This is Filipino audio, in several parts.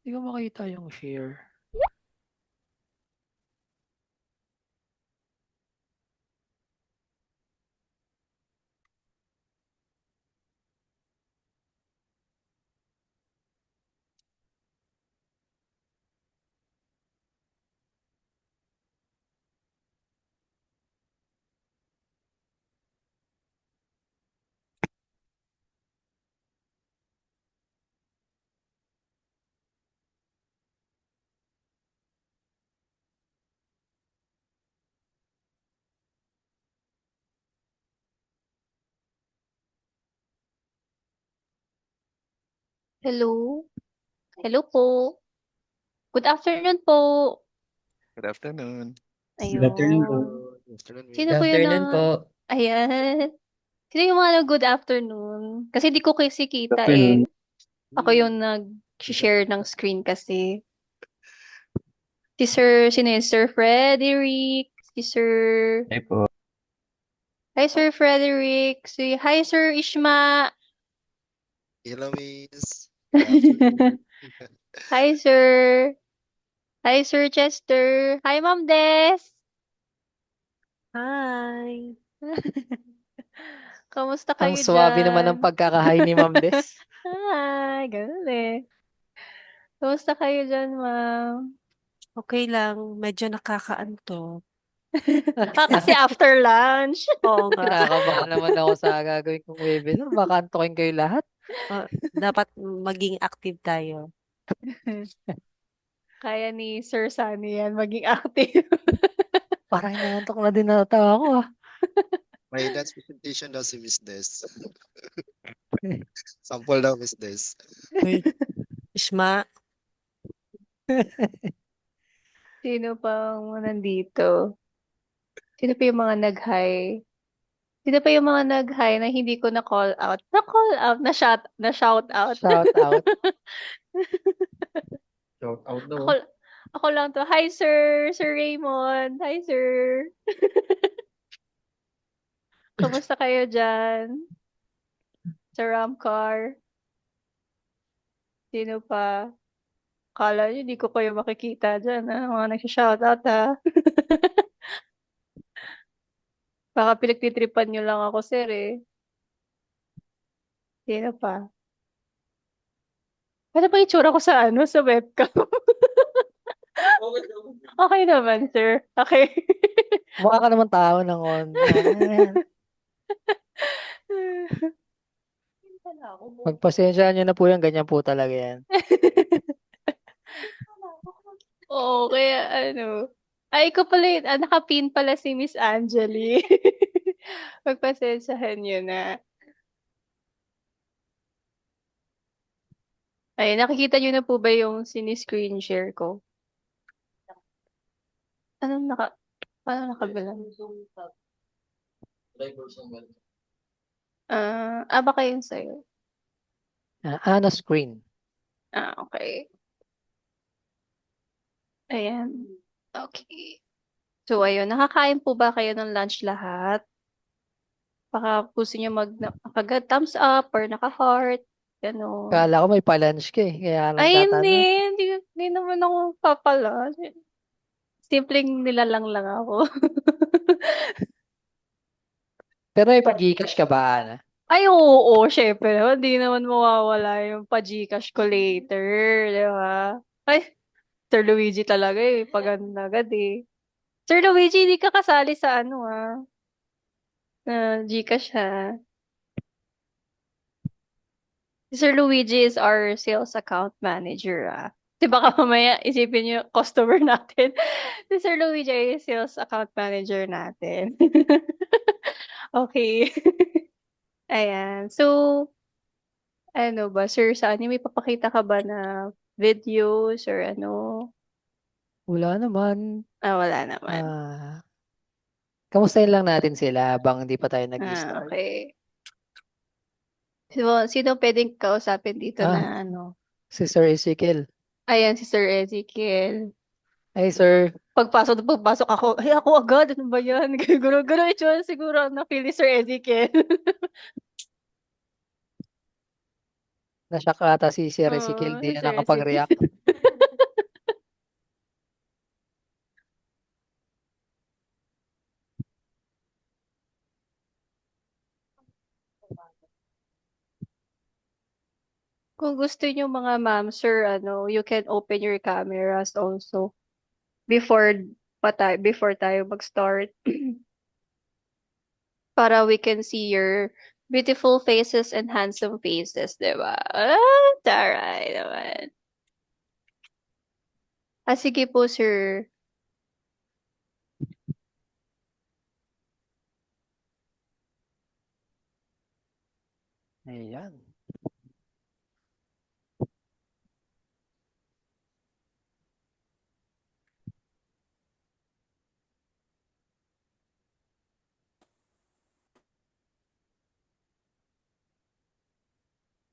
Hindi ko makita yung share. Hello? Hello po. Good afternoon po. Good afternoon. Good afternoon po. Ayun. Good afternoon, Sino Good po Miss. yun afternoon na... po. Ayan. Sino yung mga good afternoon? Kasi di ko kasi Good kita afternoon. eh. Ako yung nag-share ng screen kasi. Si Sir, sino yun? Sir Frederick. Si Sir... Hi po. Hi, Sir Frederick. Hi, Sir Ishma. Hello, Miss. Good afternoon. Hi, Sir. Hi, Sir Chester. Hi, Ma'am Des. Hi. Kamusta Ang kayo swabe naman ng dyan? pagkakahay ni Ma'am Des. Hi, ganun eh. Kamusta kayo dyan, ma'am? Okay lang, medyo nakakaantok. Kasi after lunch. Oo nga, Kinakabahan naman ako sa gagawin kong webinar. Baka antukin kayo lahat. dapat maging active tayo. Kaya ni Sir Sunny yan, maging active. Parang inaantok na din nata ako ah. May dance presentation daw si Miss Des. Sample daw, Miss Des. Uy, Ishma, Sino pang nandito? Sino pa yung mga nag-hi? Sino pa yung mga nag-hi na hindi ko na-call out? Na-call out, na-shout out. Shout out. Shout out Ako, no. ako lang to. Hi, Sir! Sir Raymond! Hi, Sir! Kamusta kayo dyan? Sa Ramcar? Sino pa? Akala niyo di ko kayo makikita dyan, ah, mga nagsha-shoutout, ah. Baka pinagtitripan niyo lang ako, sir, eh. Sino pa? Ano ba itsura ko sa ano, sa webcam? Okay naman, sir. Okay. Mukha ka naman tao ng online. Magpasensyaan nyo na po yan. Ganyan po talaga yan. Oo, kaya ano. Ay, ikaw pala yun. Ah, nakapin pala si Miss Angeli. Pagpasensyahan niyo na. Ay, nakikita niyo na po ba yung siniscreen share ko? Anong paano nakabilang? Baka yun sa'yo. Ana screen. Okay. Ayan. Okay. So, ayun. Nakakain po ba kayo ng lunch lahat? Baka gusto niyo thumbs up or naka-heart. Gano'n. Kala ko may pa-lunch ka eh. Kaya Ay, hindi. nagtatanong. Hindi naman ako papala. Simpleng nilalang lang ako. Pero may pa-Gcash ka ba, Ana? Ay, oo, syempre naman. Hindi naman mawawala yung pa-Gcash ko later. Di ba? Ay, Sir Luigi talaga eh. Paganda agad eh. Sir Luigi, hindi ka kasali sa ano na Gcash ha. Si Sir Luigi is our sales account manager Di baka mamaya isipin niyo customer natin. Si Sir Luigi ay sales account manager natin. Okay. Ayan. So, ano ba, Sir Sunny, may papakita ka ba na videos or ano? Wala naman. Wala naman. Ah, kamustahin lang natin sila habang hindi pa tayo nag-start. Okay. Sino pwedeng kausapin dito na Ah, ano? si Sir Ezekiel. Ayan, si Sir Ezekiel. Hey, sir. Pagpasok ako, ay ako agad, ano ba yan? Gano'n itsura siguro ang na-feel ni Sir Ezekiel. Nasyak ata si Sir Ezekiel. Di na Si Sir Ezekiel. nakapag-react. Kung gusto niyo mga ma'am, sir, you can open your cameras also before before tayo mag-start. Para we can see your beautiful faces and handsome faces, di ba? Taray naman. Sige po, sir. Ayan.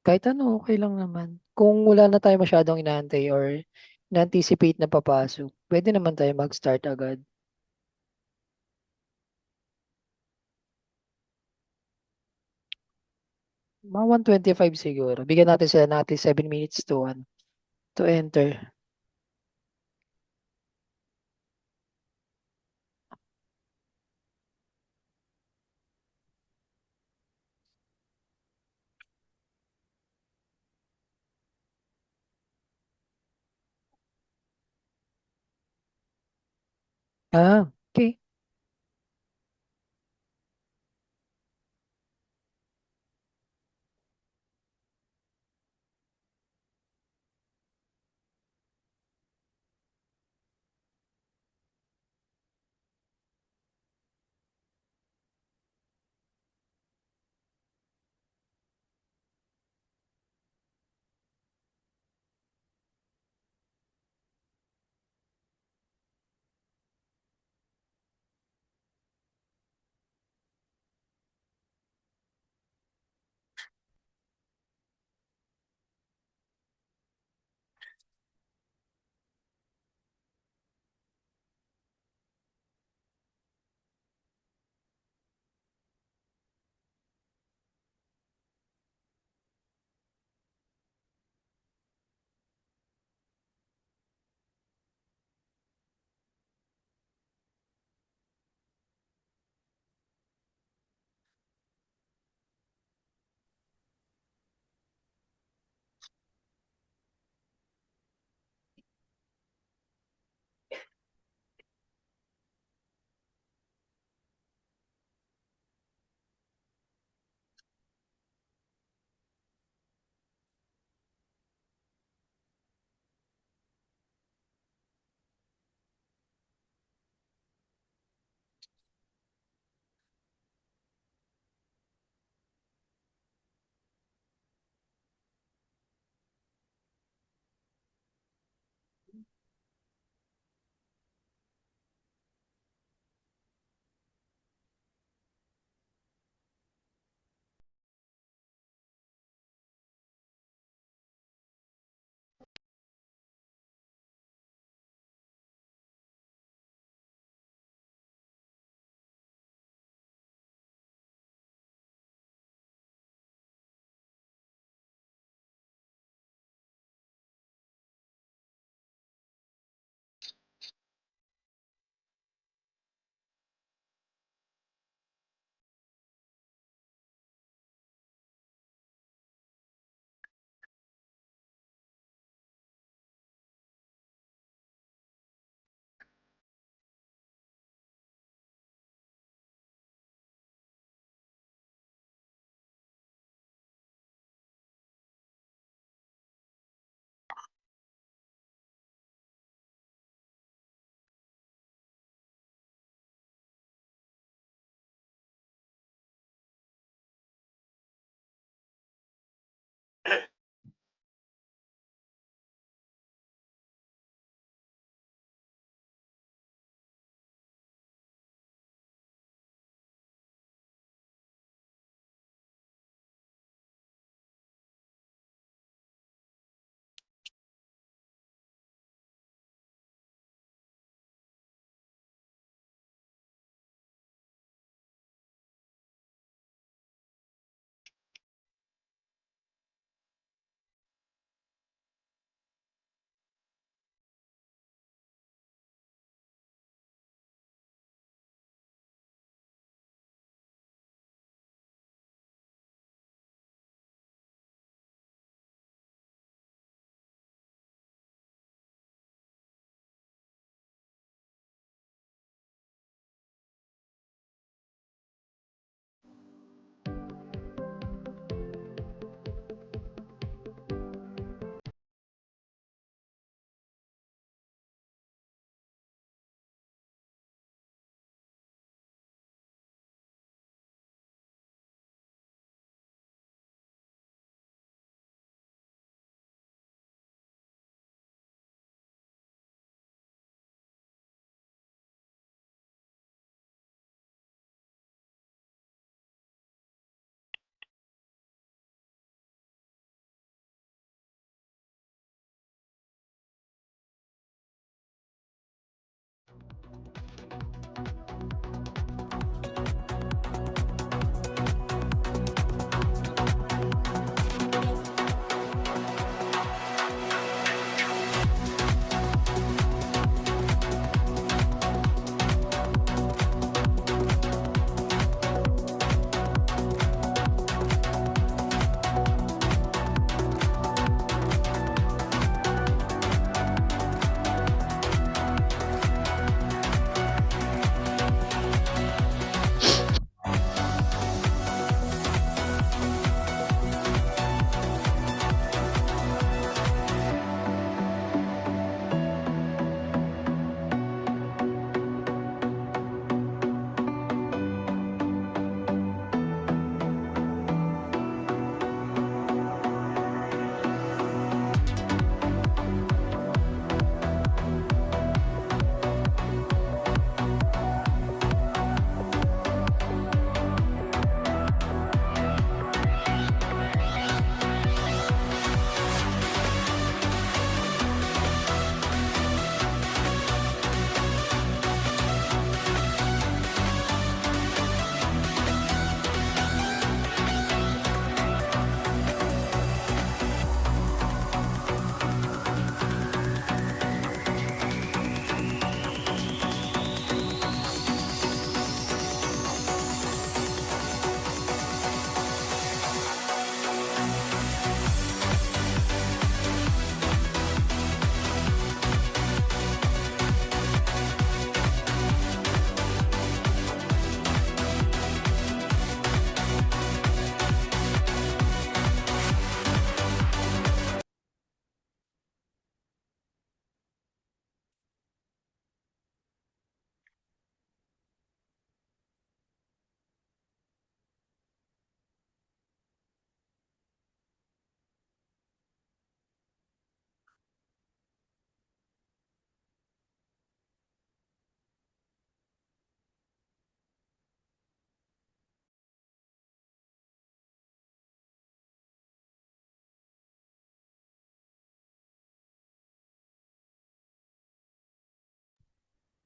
Kahit ano, okay lang naman. Kung wala na tayo masyadong inaantay or na-anticipate na papasok, pwede naman tayo mag-start agad. Mga 1:25 siguro. Bigyan natin sila natin 7 minutes to enter. Okay.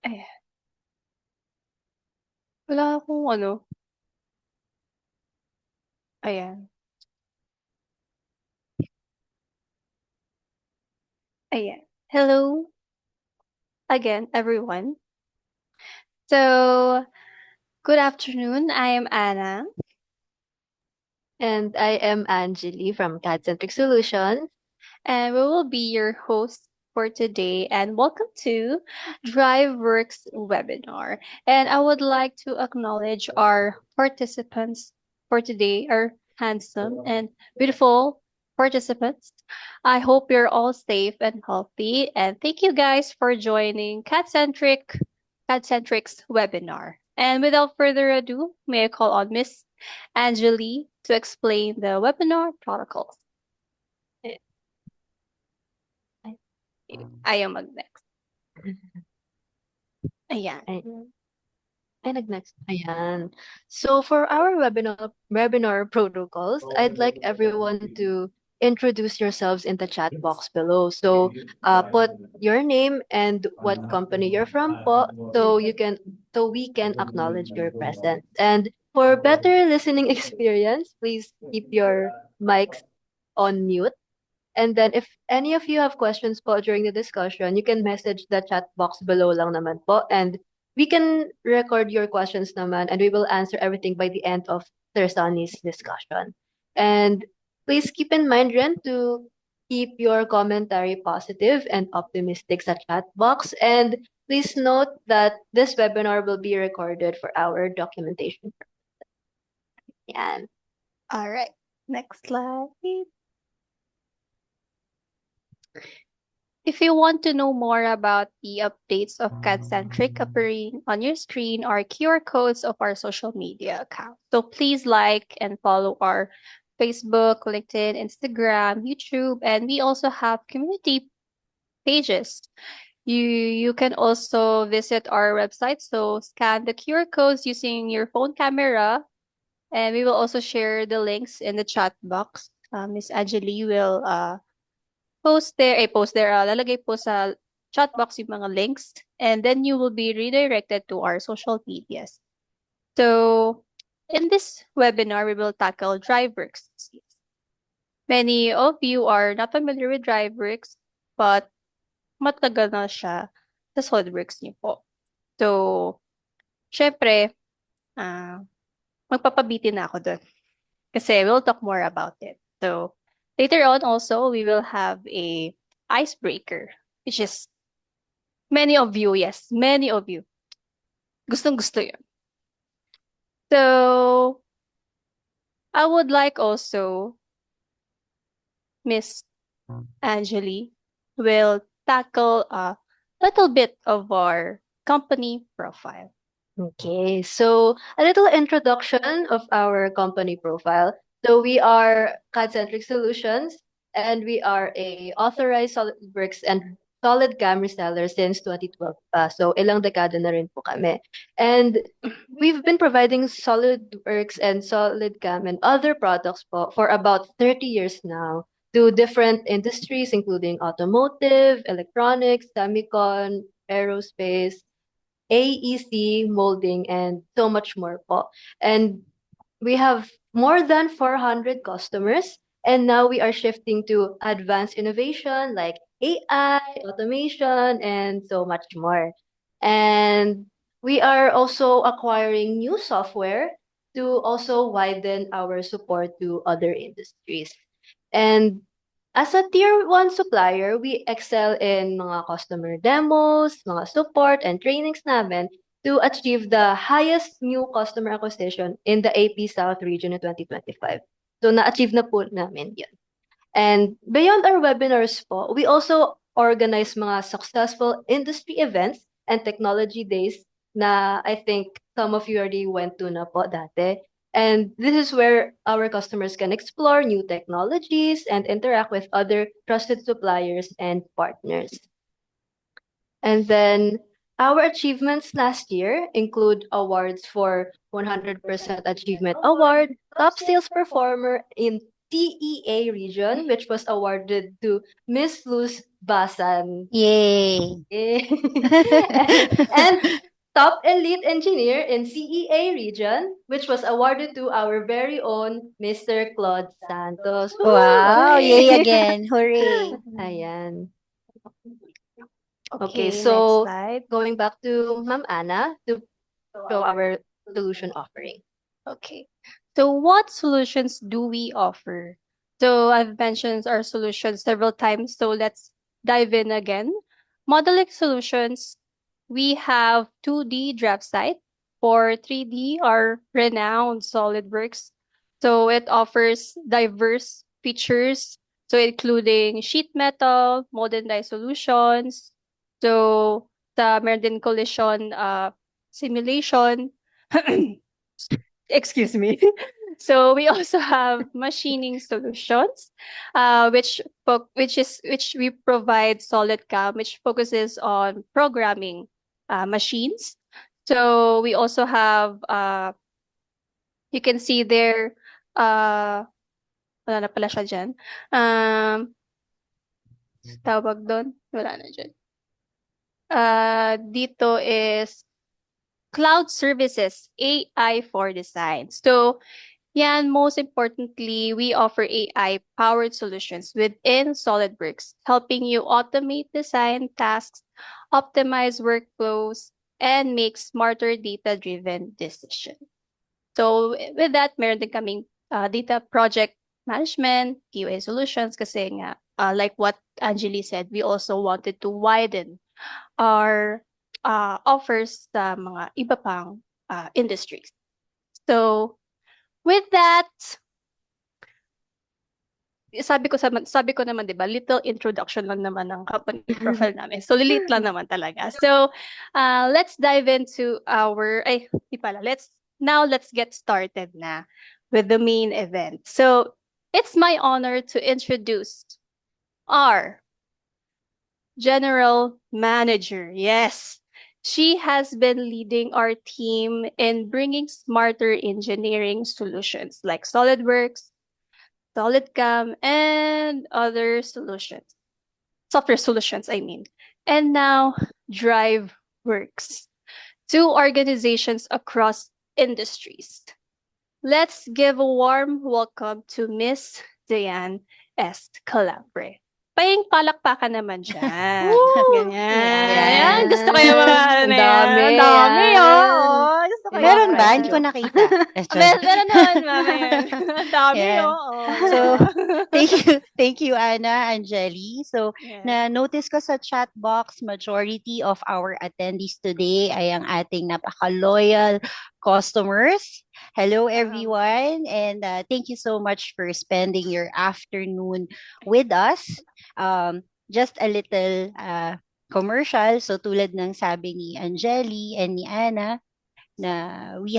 Ayan. Wala akong ano. Ayan. Ayan. Hello again, everyone. So, good afternoon. I am Anna. And I am Angeli from CAD-Centric Solutions. And we will be your hosts for today. And welcome to DriveWorks webinar. And I would like to acknowledge our participants for today, our handsome and beautiful participants. I hope you're all safe and healthy. And thank you guys for joining CAD-Centric's webinar. And without further ado, may I call on Miss Angeli to explain the webinar protocols. Ayaw mag-next. Ayan. Ay, nag-next. Ayan. So for our webinar protocols, I'd like everyone to introduce yourselves in the chat box below. So put your name and what company you're from po, so we can acknowledge your presence. And for better listening experience, please keep your mics on mute. And then if any of you have questions po during the discussion, you can message the chat box below lang naman po. And we can record your questions naman and we will answer everything by the end of Sir Sunny's discussion. And please keep in mind rin to keep your commentary positive and optimistic sa chat box. And please note that this webinar will be recorded for our documentation. Yan. All right. Next slide. If you want to know more about the updates of CAD-Centric appearing on your screen are QR codes of our social media accounts. So please like and follow our Facebook, LinkedIn, Instagram, YouTube, and we also have community pages. You can also visit our website. So scan the QR codes using your phone camera, and we will also share the links in the chat box. Miss Angeli will post there, lalagay po sa chat box yung mga links, and then you will be redirected to our social medias. So, in this webinar, we will tackle DriveWorks. Many of you are not familiar with DriveWorks, but matagal na siya sa SolidWorks niyo po. So, syempre, magpapabitin na ako doon. Kasi we'll talk more about it. So, later on also, we will have a icebreaker, which is many of you, yes, many of you. Gustong-gusto yun. So, I would like also Miss Angeli will tackle a little bit of our company profile. Okay, so a little introduction of our company profile. So we are CAD-Centric Solutions, and we are a authorized SolidWorks and SolidCam reseller since 2012 pa. So ilang dekada na rin po kami. And we've been providing SolidWorks and SolidCam and other products po for about 30 years now to different industries, including automotive, electronics, semicon, aerospace, AEC, molding, and so much more po. And we have more than 400 customers, and now we are shifting to advanced innovation like AI, automation, and so much more. And we are also acquiring new software to also widen our support to other industries. And as a tier 1 supplier, we excel in mga customer demos, mga support, and trainings namin to achieve the highest new customer acquisition in the AP South region in 2025. So na-achieve na po namin yun. And beyond our webinars po, we also organize mga successful industry events and technology days na I think some of you already went to na po dati. And this is where our customers can explore new technologies and interact with other trusted suppliers and partners. And then our achievements last year include awards for 100% Achievement Award, Top Sales Performer in CEA region, which was awarded to Miss Luz Basan. Yay. Eh. And top elite engineer in CEA region, which was awarded to our very own Mr. Claude Santos. Woo! Wow, Okay. yay again. Hooray. Ayan. Okay, Okay, next so slide. going back to Ma'am Anna to show our solution offering. Okay. So what solutions do we offer? So I've mentioned our solutions several times, so let's dive in again. Modeling solutions, we have 2D draft site. For 3D, our renowned SolidWorks. So it offers diverse features, so including sheet metal, mold and die solutions. So meron din collision simulation. Excuse me. So we also have machining solutions, which we provide SolidCAM, which focuses on programming machines. So we also have you can see there wala na pala siya dyan. Tawag doon, wala na dyan. Dito is cloud services, AI for design. So yan, most importantly, we offer AI-powered solutions within SolidWorks, helping you automate design tasks, optimize workflows, and make smarter data-driven decisions. So with that, meron din kaming data project management, QA solutions, kasi nga, like what Angeli said, we also wanted to widen our offers sa mga iba pang industries. So with that, sabi ko naman 'di ba, little introduction lang naman ng company profile namin. So lilit lang naman talaga. So let's dive into let's get started na with the main event. So it's my honor to introduce our general manager. Yes. She has been leading our team in bringing smarter engineering solutions like SolidWorks, SolidCAM, and other solutions. Software solutions, I mean. And now, DriveWorks. Two organizations across industries. Let's give a warm welcome to Miss Diane S. Calabre. Pahing palakpakan naman dyan. Ganyan. Ayan, gusto ko yung mga ano na yan. Dami, Ang dami, yan. oh. Gusto ko Meron yan. ba? Hindi ko nakita. Meron naman, mamaya. Ang dami, Yeah. oh. So, thank you, Anna, Angeli. So, Yes. na-notice ko sa chat box, majority of our attendees today ay ang ating napaka-loyal customers. Hello, everyone, and thank you so much for spending your afternoon with us. Just a little commercial. So, tulad ng sabi ni Angeli and ni Anna, na we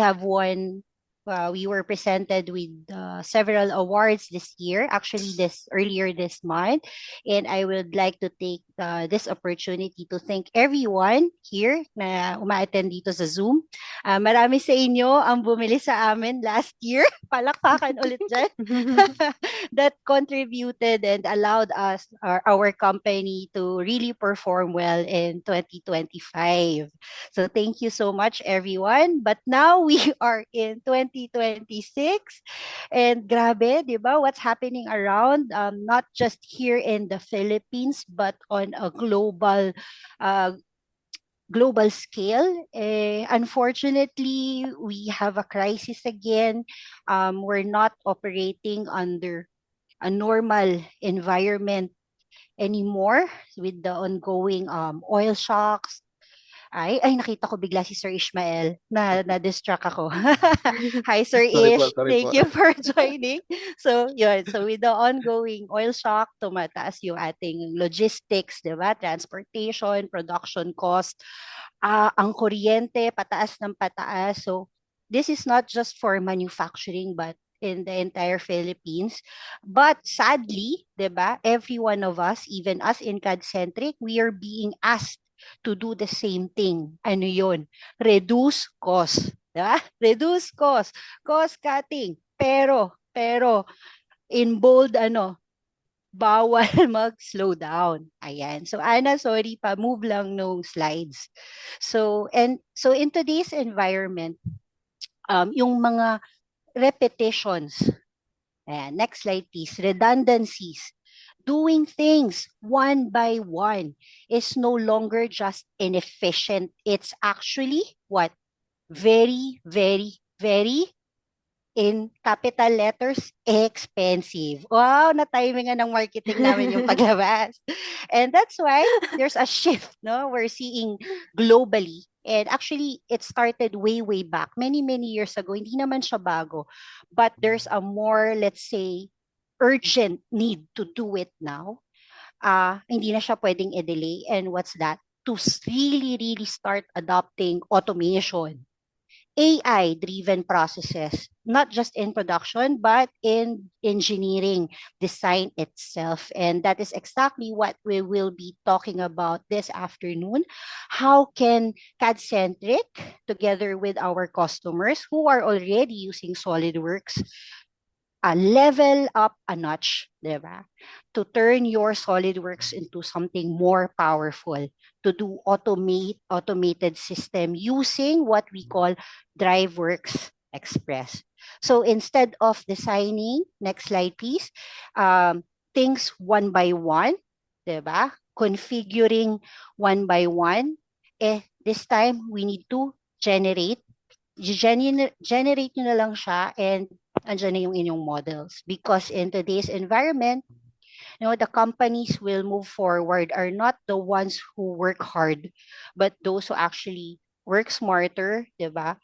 were presented with several awards this year, actually earlier this month. And I would like to take this opportunity to thank everyone here na uma-attend dito sa Zoom. Marami sa inyo ang bumili sa amin last year. Palakpakan ulit dyan. That contributed and allowed us, our company, to really perform well in 2025. So thank you so much, everyone. But now we are in 2026. And grabe, di ba? What's happening around, not just here in the Philippines, but on a global scale. Unfortunately, we have a crisis again. We're not operating under a normal environment anymore with the ongoing oil shocks. Ay, nakita ko bigla si Sir Ishmael. Na-distract ako. Hi, Sir Sorry po, Ish. sorry Thank po. you for joining. So, yun. So, with the ongoing oil shock, tumataas yung ating logistics, di ba? Transportation, production cost. Ang kuryente, pataas ng pataas. So, this is not just for manufacturing, but in the entire Philippines. But sadly, di ba, every one of us, even us in CAD-centric, we are being asked to do the same thing. Ano yun? Reduce cost. Diba? Reduce cost. Cost cutting. Pero, in bold, bawal mag-slow down. Ayan. So, Ana, sorry pa, move lang nung slides. So in today's environment, yung mga repetitions, ayan, next slide please, redundancies, doing things one by one is no longer just inefficient. It's actually what? Very, very, very, in capital letters, expensive. Wow, na-timingan ng marketing namin yung paglabas. And that's why there's a shift, no? We're seeing globally. And actually, it started way, way back, many, many years ago. Hindi naman siya bago. But there's a more, let's say, urgent need to do it now. Hindi na siya pwedeng i-delay. And what's that? To really, really start adopting automation, AI-driven processes, not just in production, but in engineering design itself. And that is exactly what we will be talking about this afternoon. How can CAD-centric, together with our customers who are already using SolidWorks, level up a notch, di ba? To turn your SolidWorks into something more powerful, to do automated system using what we call DriveWorks Express. So instead of designing, next slide please, things one by one, di ba? Configuring one by one, this time we need to generate nyo na lang siya, and andyan na yung inyong models. Because in today's environment, the companies will move forward are not the ones who work hard, but those who actually work smarter, diba?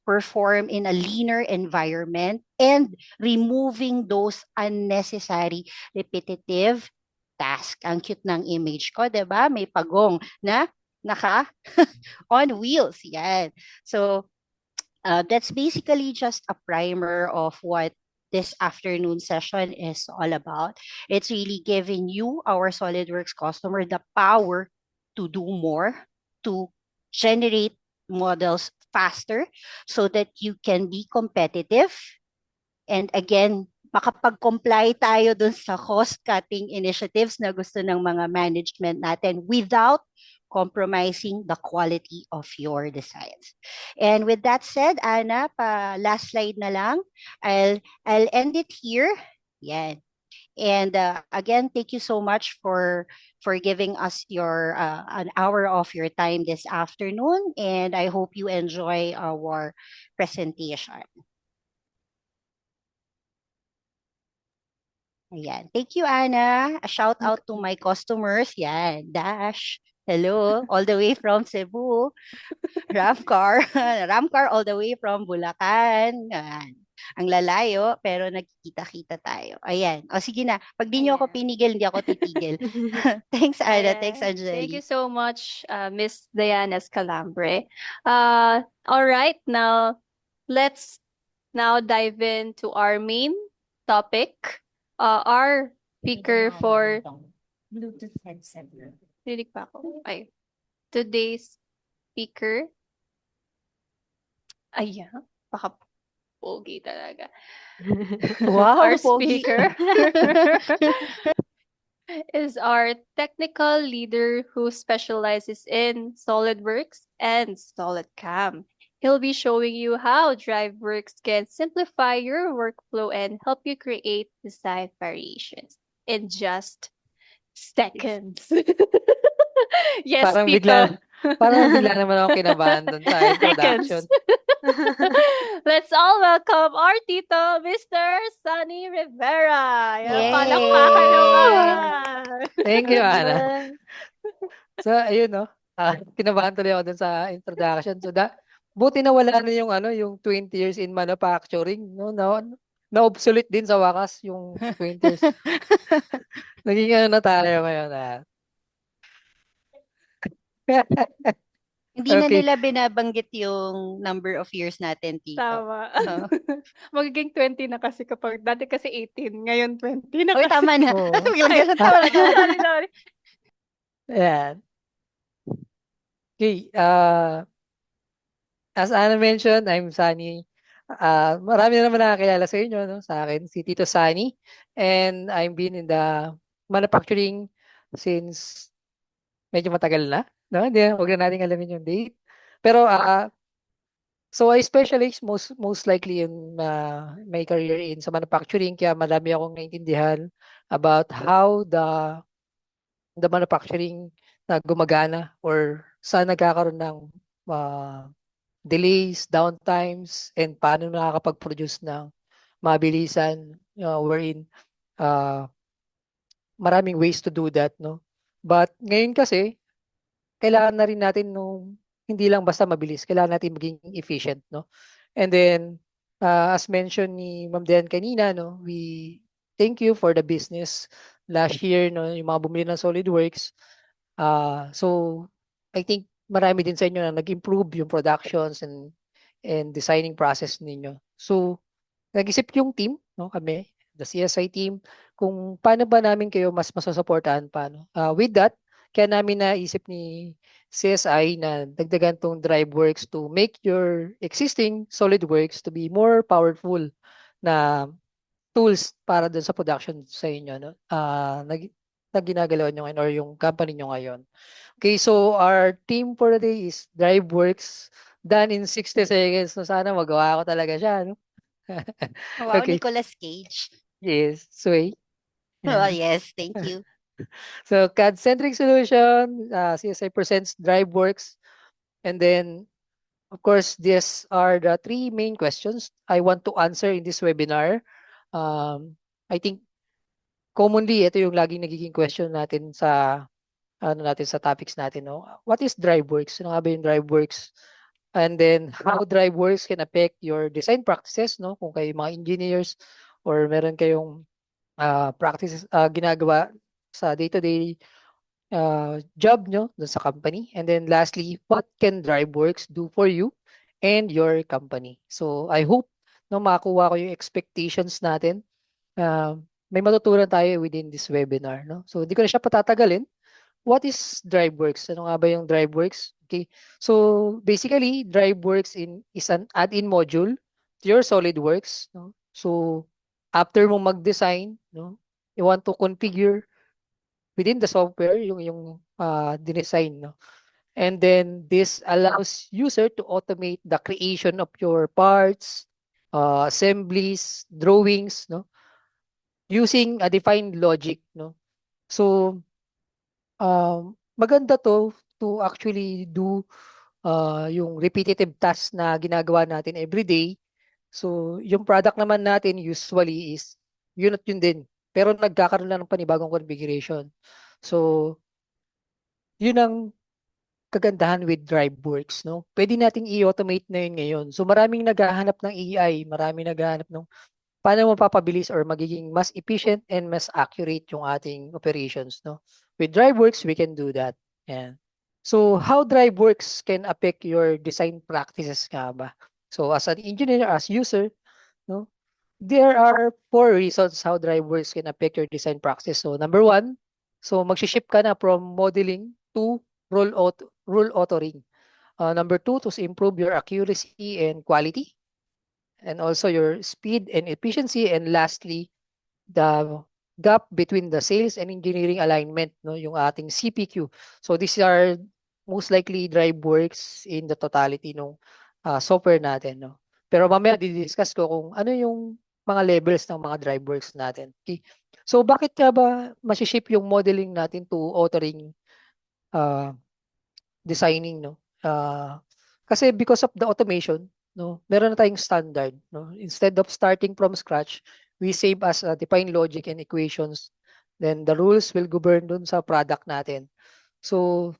Perform in a leaner environment and removing those unnecessary repetitive task. Ang cute ng image ko, diba? May pagong na naka on wheels. Yan. So, that's basically just a primer of what this afternoon session is all about. It's really giving you, our SolidWorks customer, the power to do more, to generate models faster so that you can be competitive. And again, makapag-comply tayo dun sa cost-cutting initiatives na gusto ng mga management natin without compromising the quality of your designs. And with that said, Ana, last slide na lang. I'll end it here. Yan. And again, thank you so much for giving us your an hour of your time this afternoon. And I hope you enjoy our presentation. Ayan. Thank you, Ana. A shout out to my customers. Yan. Dash. Hello. All the way from Cebu. Ramcar. Ramcar all the way from Bulacan. Yan. Ang lalayo, pero nagkikita-kita tayo. Ayan. O sige na. Pag di nyo ako Ayan. pinigil, hindi ako titigil. Thanks, Ana. Thanks, Ayan. Thank Anjali. you so much, Miss Diana Escalambre. All right, now let's now dive into our main topic. Our speaker for Bluetooth headset. Rinig pa ako. Ay. Today's speaker. Ayan. Baka pogi talaga. Wow, Our pogi. speaker is our technical leader who specializes in SolidWorks and SolidCAM. He'll be showing you how DriveWorks can simplify your workflow and help you create design variations in just seconds. Yes, Parang Tito. bigla naman ako kinabahan dun sa introduction. Let's all welcome our Tito, Mr. Sunny Rivera. Yan, Yay! palakpakan naman. Thank you, Ana. So, ayun, no? Kinabahan tuloy ako dun sa introduction. So, buti na wala na yung 20 years in manufacturing, no? Na-obsolete din sa wakas yung 20 years. Naging na tayo ngayon, Hindi na Okay. nila binabanggit yung number of years natin, Tito. Tama. Oo. Magiging 20 na kasi kapag, dati kasi 18, ngayon 20 na Uy, kasi. tama na. Oo. Biglang ganun, tama na. Sorry. Ayan. Okay. As Ana mentioned, I'm Sunny. Marami na naman nakakilala sa inyo, no? Sa akin, si Tito Sunny. And I've been in the manufacturing since medyo matagal na. No? Hindi, huwag na natin alamin yung date. Pero so I specialize most likely in my career in sa manufacturing, kaya marami akong naintindihan about how the manufacturing na gumagana or saan nagkakaroon ng uh, delays, downtimes, and paano nakakapag-produce ng mabilisan, wherein uh, maraming ways to do that, no? But ngayon kasi, kailangan na rin natin nung hindi lang basta mabilis, kailangan natin maging efficient, no? And then, as mentioned ni Ma'am Dian kanina, no, we thank you for the business last year, no, yung mga bumili ng SolidWorks. So, I think marami din sa inyo na nag-improve yung productions and designing process ninyo. So, nag-isip yung team, no, kami, the CSI team, kung paano ba namin kayo mas masusuportahan pa, no? With that, kaya namin naisip ni CSI na dagdagan tong DriveWorks to make your existing SolidWorks to be more powerful na tools para dun sa production sa inyo, no? Na ginagalaw nyo ngayon or yung company nyo ngayon. Okay, so our team for the day is DriveWorks done in 60 seconds. So sana magawa ko talaga siya, no? Wow, Okay, Nicolas Cage. yes, Sway. Oh, Yeah. yes, thank you. So CAD-centric solution, CSI presents DriveWorks. And then, of course, these are the three main questions I want to answer in this webinar. I think commonly, ito yung laging nagiging question natin sa natin sa topics natin, no? What is DriveWorks? Ano nga ba yung DriveWorks? And then how DriveWorks can affect your design practices, no? Kung kayo mga engineers or meron kayong practices ginagawa sa day-to-day job nyo dun sa company. And then lastly, what can DriveWorks do for you and your company? So I hope no makuha ko yung expectations natin. May matutunan tayo within this webinar, no? So hindi ko na siya patatagalin. What is DriveWorks? Ano nga ba yung DriveWorks? Okay. So basically, DriveWorks is an add-in module to your SolidWorks, no? So after mo mag-design, no, you want to configure within the software yung dinesign, no? And then this allows user to automate the creation of your parts, assemblies, drawings, no, using a defined logic, no. So maganda to actually do yung repetitive tasks na ginagawa natin every day. So yung product naman natin usually is yun at yun din. Pero nagkakaroon lang ng panibagong configuration. So yun ang kagandahan with DriveWorks, no? Pwede nating i-automate na yun ngayon. So maraming naghahanap ng AI, maraming naghahanap ng paano mapapabilis or magiging mas efficient and mas accurate yung ating operations, no? With DriveWorks, we can do that. Yan. So how DriveWorks can affect your design practices nga ba? So as an engineer, as user, no? There are four reasons how DriveWorks can affect your design practice. So number one, so mag-ship ka na from modeling to rule authoring. Number two, to improve your accuracy and quality, and also your speed and efficiency. And lastly, the gap between the sales and engineering alignment, no, yung ating CPQ. So these are most likely DriveWorks in the totality ng software natin, no. Pero mamaya di-discuss ko kung ano yung mga levels ng mga DriveWorks natin. Okay. So bakit ka ba masiship yung modeling natin to authoring uh, designing, no? Kasi because of the automation, no, meron na tayong standard, no? Instead of starting from scratch, we save as defined logic and equations. Then the rules will govern dun sa product natin. So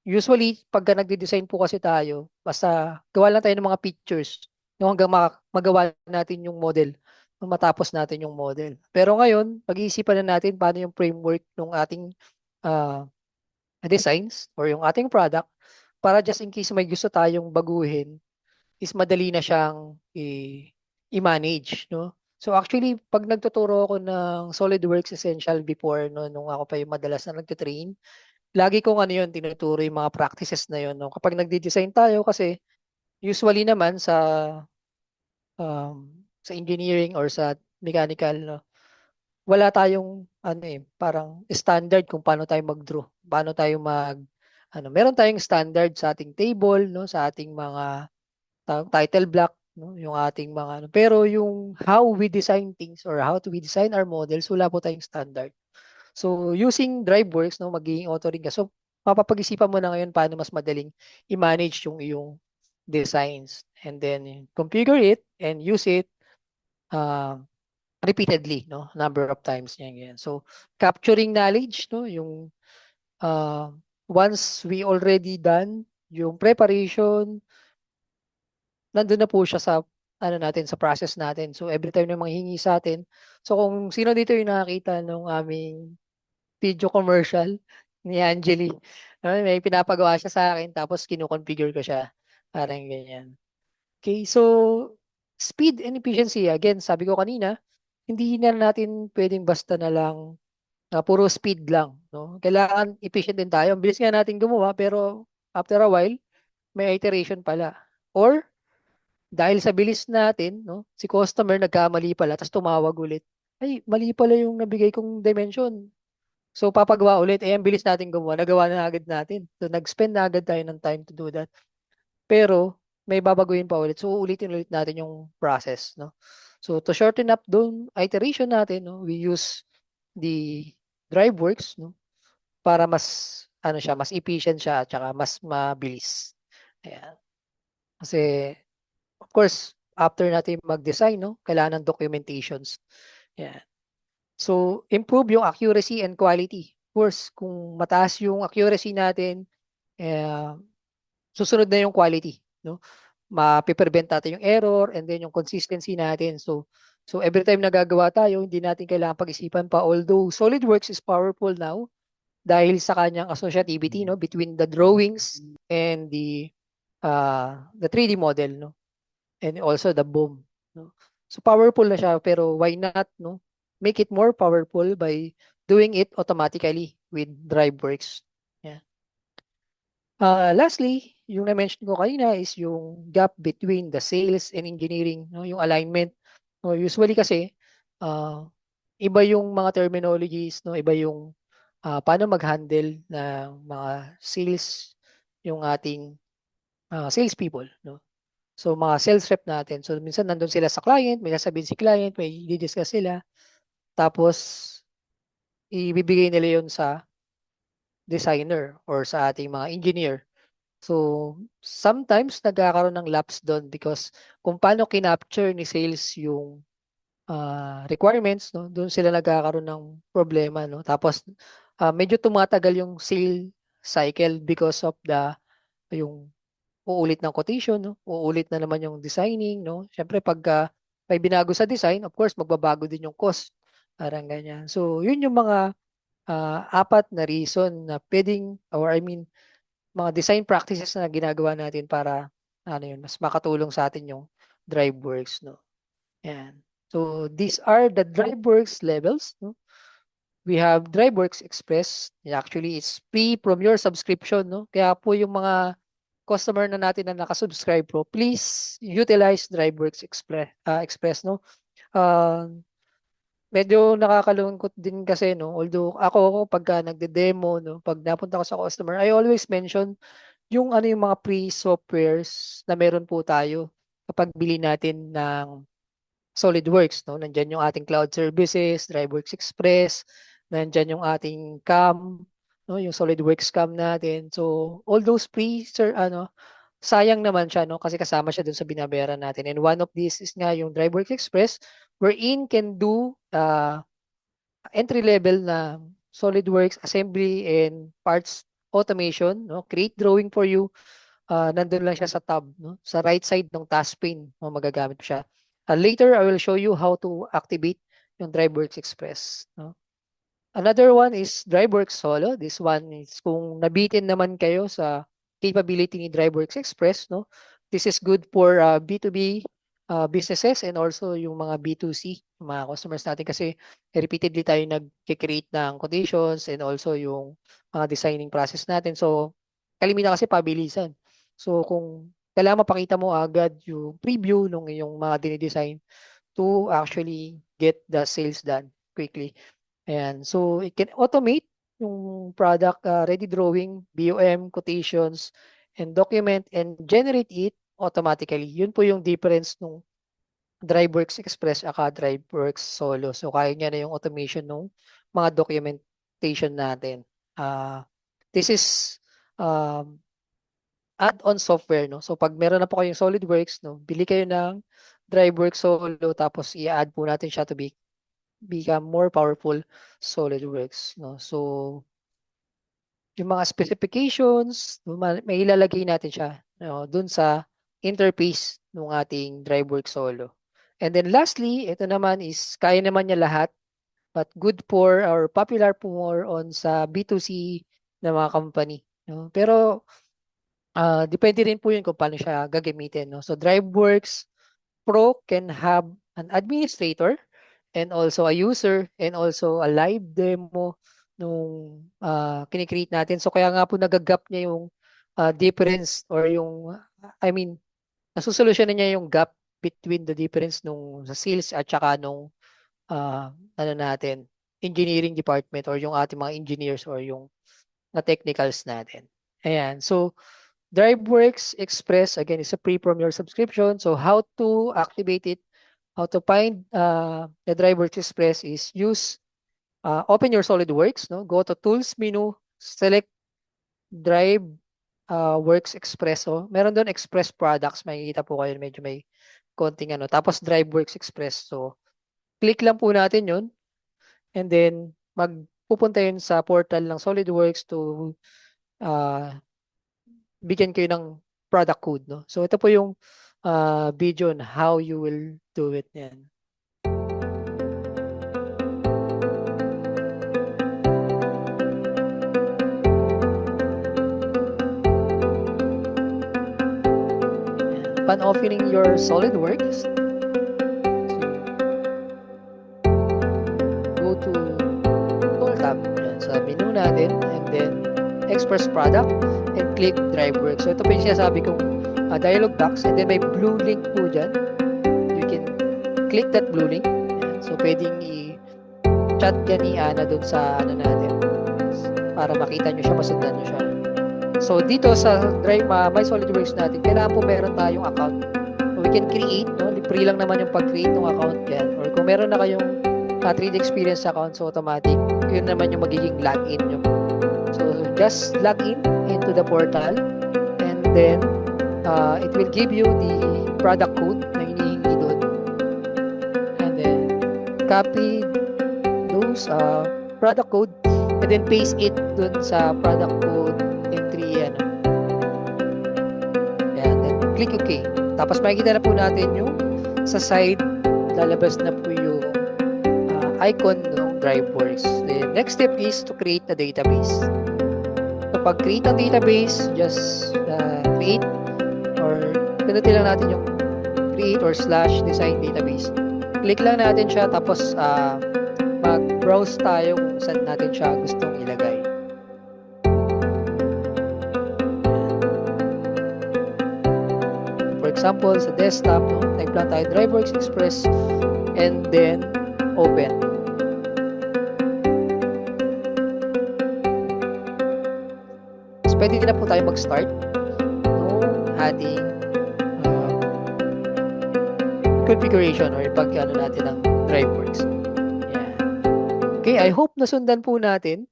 usually pagka nagde-design po kasi tayo, basta gawa lang tayo ng mga pictures, no, hanggang magawa natin yung model, matapos natin yung model. Pero ngayon, pag-iisipan na natin paano yung framework ng ating uh, designs or yung ating product para just in case may gusto tayong baguhin is madali na siyang i-manage, no? So actually, pag nagtuturo ako ng SolidWorks Essential before, no, nung ako pa yung madalas na nagtitrain, lagi kong ano yun, tinuturo yung mga practices na yun, no? Kapag nagde-design tayo kasi usually naman sa sa engineering or sa mechanical, no, wala tayong ano eh, parang standard kung paano tayo mag-draw, paano tayo meron tayong standard sa ating table, no, sa ating mga title block, no, yung ating mga pero yung how we design things or how to we design our models, wala po tayong standard. So using DriveWorks, no, magiging auto rin ka. So mapapag-isipan mo na ngayon paano mas madaling i-manage yung iyong designs and then configure it and use it uh, repeatedly, no, number of times yan. So capturing knowledge, no, yung uh, once we already done yung preparation, nandun na po siya sa ano natin, sa process natin. So every time na manghingi sa atin, so kung sino dito yung nakakita ng aming video commercial ni Angeli, may pinapagawa siya sa akin tapos kino-configure ko siya. Parang ganyan. Okay, so speed and efficiency, again, sabi ko kanina, hindi na natin pwedeng basta na lang puro speed lang, no? Kailangan efficient din tayo. Ang bilis nga natin gumawa pero after a while, may iteration pala. Or dahil sa bilis natin, no, si customer nagkamali pala tapos tumawag ulit. Ay, mali pala yung nabigay kong dimension. So papagawa ulit, ang bilis natin gumawa, nagawa na agad natin. So nag-spend na agad tayo ng time to do that. Pero may babaguhin pa ulit. So ulitin ulit natin yung process, no? So to shorten up doon iteration natin, no, we use the DriveWorks, no, para mas mas efficient siya at saka mas mabilis. Ayan. Kasi of course, after natin mag-design, no, kailangan ng documentations. Ayan. So improve yung accuracy and quality. Of course, kung mataas yung accuracy natin, eh, susunod na yung quality, no? Mapiprevent natin yung error and then yung consistency natin. So every time nagagawa tayo, hindi natin kailangan pag-isipan pa. Although SolidWorks is powerful now dahil sa kanyang associativity, no, between the drawings and the 3D model, no, and also the boom, no. So powerful na siya pero why not, no, make it more powerful by doing it automatically with DriveWorks. Yeah. Lastly, yung na-mention ko kanina is yung gap between the sales and engineering, no, yung alignment. No, usually kasi uh, iba yung mga terminologies, no, iba yung paano mag-handle ng mga sales yung ating sales people, no. So mga sales rep natin. So minsan nandun sila sa client, may sasabihin si client, may i-discuss sila, tapos ibibigay nila yon sa designer or sa ating mga engineer. So, sometimes nagkakaroon ng lapse doon because kung paano kinapture ni sales yung requirements, no, doon sila nagkakaroon ng problema, no. Tapos medyo tumatagal yung sale cycle because of yung uulit ng quotation, no, uulit na naman yung designing, no. Syempre pagka may binago sa design, of course magbabago din yung cost. Parang ganyan. So, yun yung mga apat na reason na pwedeng or I mean mga design practices na ginagawa natin para mas makatulong sa atin yung DriveWorks, no. Yan. So these are the DriveWorks levels, no. We have DriveWorks Express. Actually, it's free from your subscription, no. Kaya po yung mga customer na natin na nakasubscribe po, please utilize DriveWorks Express, no. Medyo nakakalungkot din kasi, no, although ako pagka nagde-demo, no, pag napunta ko sa customer, I always mention yung mga pre-softwares na meron po tayo kapag bili natin ng SolidWorks, no? Nandiyan yung ating cloud services, DriveWorks Express, nandiyan yung ating CAM, no? Yung SolidWorks CAM natin. So, all those sayang naman siya, no? Kasi kasama siya dun sa binabayaran natin. And one of these is nga yung DriveWorks Express wherein can do entry level na SolidWorks assembly and parts automation, no? Create drawing for you. Nandun lang siya sa tab, no? Sa right side ng task pane mo magagamit mo siya. Later, I will show you how to activate yung DriveWorks Express, no? Another one is DriveWorks Solo. This one is kung nabitin naman kayo sa capability ni DriveWorks Express, no? This is good for B2B businesses and also yung mga B2C, yung mga customers natin kasi repeatedly tayo nag-create ng quotations and also yung mga designing process natin. So, kalimitan kasi pabilisan. So, kung kailangan mapakita mo agad yung preview ng iyong mga dinidesign to actually get the sales done quickly. Ayan. So, it can automate yung product ready drawing, BOM, quotations, and document and generate it automatically. Yun po yung difference nung DriveWorks Express aka DriveWorks Solo. So, kaya niya na yung automation ng mga documentation natin. This is um, add-on software, no? So, pag meron na po kayong SolidWorks, no, bili kayo ng DriveWorks Solo tapos i-add po natin siya to become more powerful SolidWorks, no? So, yung mga specifications, may ilalagay natin siya, no, dun sa interface ng ating DriveWorks Solo. And then lastly, ito naman is kaya naman niya lahat, but good for or popular po more on sa B2C na mga company, no? Pero depende rin po yun kung paano siya gagamitin, no? So DriveWorks Pro can have an administrator and also a user and also a live demo nung kinikreate natin. So kaya nga po nagagap niya yung difference or yung, I mean, nasusolusyonan niya yung gap between the difference nung sa sales at saka nung ano natin, engineering department or yung ating mga engineers or yung na technicals natin. Ayan. So, DriveWorks Express, again, is a free from your subscription. So, how to activate it, how to find the DriveWorks Express is open your SolidWorks, no? Go to Tools menu, select Drive Works Express. So, meron doon Express Products. Makikita po kayo, medyo may konting ano. Tapos DriveWorks Express. So, click lang po natin yun. And then, magpupunta yun sa portal ng SolidWorks to bigyan kayo ng product code, no? So, ito po yung video on how you will do it. Yan. Upon opening your SolidWorks, go to Tool tab yan, sa menu natin and then Express Product and click DriveWorks. So ito po yung sinasabi kong dialog box and then may blue link po dyan. You can click that blue link. Yan. So pwedeng i-chat yan ni Ana dun sa ano natin para makita nyo siya, masundan nyo siya. So dito sa My SolidWorks natin, kailangan po meron tayong account. So we can create, no? Free lang naman yung pag-create ng account yan. Or kung meron na kayong 3D Experience account, so automatic, yun naman yung magiging login nyo. So just log in into the portal and then it will give you the product code na hinihingi doon. And then copy those product code and then paste it doon sa product code entry ano. Ayan, then click OK. Tapos makikita na po natin yung sa side lalabas na po yung icon ng DriveWorks. The next step is to create a database. Kapag create ng database, just create or pinutin lang natin yung create or /design database. Click lang natin siya tapos mag-browse tayo kung saan natin siya gustong ilagay. For example, sa desktop, no, type lang tayo DriveWorks Express and then open. So, pwede na po tayo mag-start ng ating configuration or pag-ano natin ng DriveWorks. Yeah. Okay, I hope nasundan po natin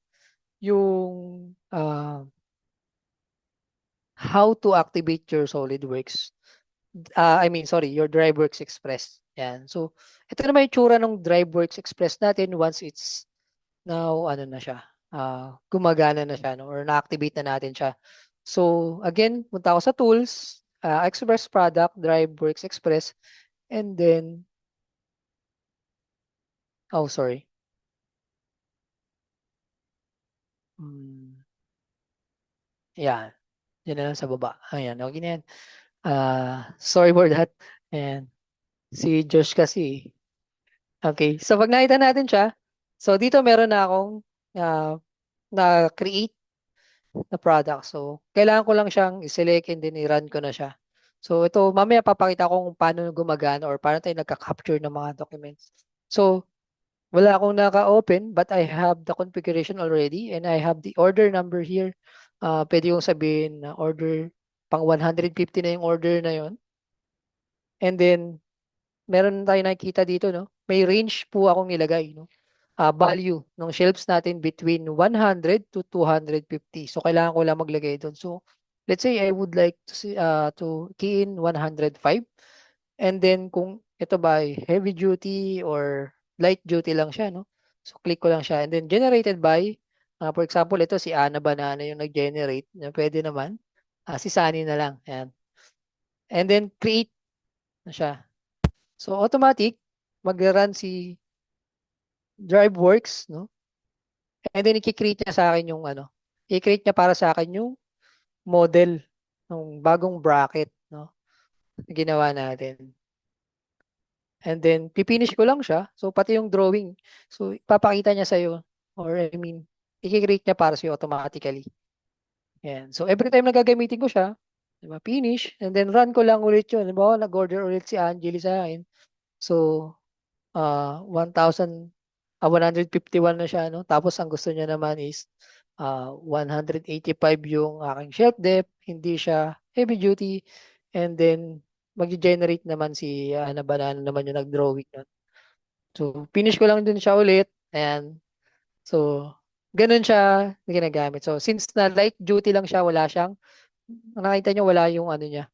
yung how to activate your SolidWorks. Your DriveWorks Express. Yan. So, ito naman yung tsura ng DriveWorks Express natin once it's now, ano na siya, gumagana na siya, no? Or na-activate na natin siya. So, again, punta ako sa Tools, Express Product, DriveWorks Express, and then, sorry. Yan. Yan na lang sa baba. Ayan, okay na yan. Sorry for that. And si Josh kasi. Okay. So pag nakita natin siya, so dito meron na akong na-create na product. So kailangan ko lang siyang i-select and then i-run ko na siya. So ito, mamaya papakita ko kung paano gumagana or paano tayo nagka-capture ng mga documents. So wala akong naka-open but I have the configuration already and I have the order number here. Pwede kong sabihin na order pang 150 na yung order na yon. And then meron tayo nakikita dito, no? May range po akong nilagay, no? Value ng shelves natin between 100 to 250. So kailangan ko lang maglagay doon. So let's say I would like to key in 105. And then kung ito ba ay heavy duty or light duty lang siya, no? So click ko lang siya and then generated by for example ito si Ana Banana yung nag-generate, na pwede naman. Si Sunny na lang. Ayan. And then create na siya. So automatic mag-run si DriveWorks, no? And then i-create niya sa akin yung i-create niya para sa akin yung model ng bagong bracket, no? Na ginawa natin. And then pipinish ko lang siya. So pati yung drawing. So ipapakita niya sa iyo or I mean, i-create niya para sa iyo automatically. Yan. So every time na gagamitin ko siya, diba, finish and then run ko lang ulit 'yun. Diba, nag-order ulit si Angeli sa akin. So 151 na siya, no? Tapos ang gusto niya naman is 185 yung aking shelf depth, hindi siya heavy duty, and then mag-generate naman si Ana Banana naman yung nag-drawing nun. So finish ko lang din siya ulit, and so ganun siya ginagamit. So since na light duty lang siya, wala siyang, nakita niyo wala yung niya,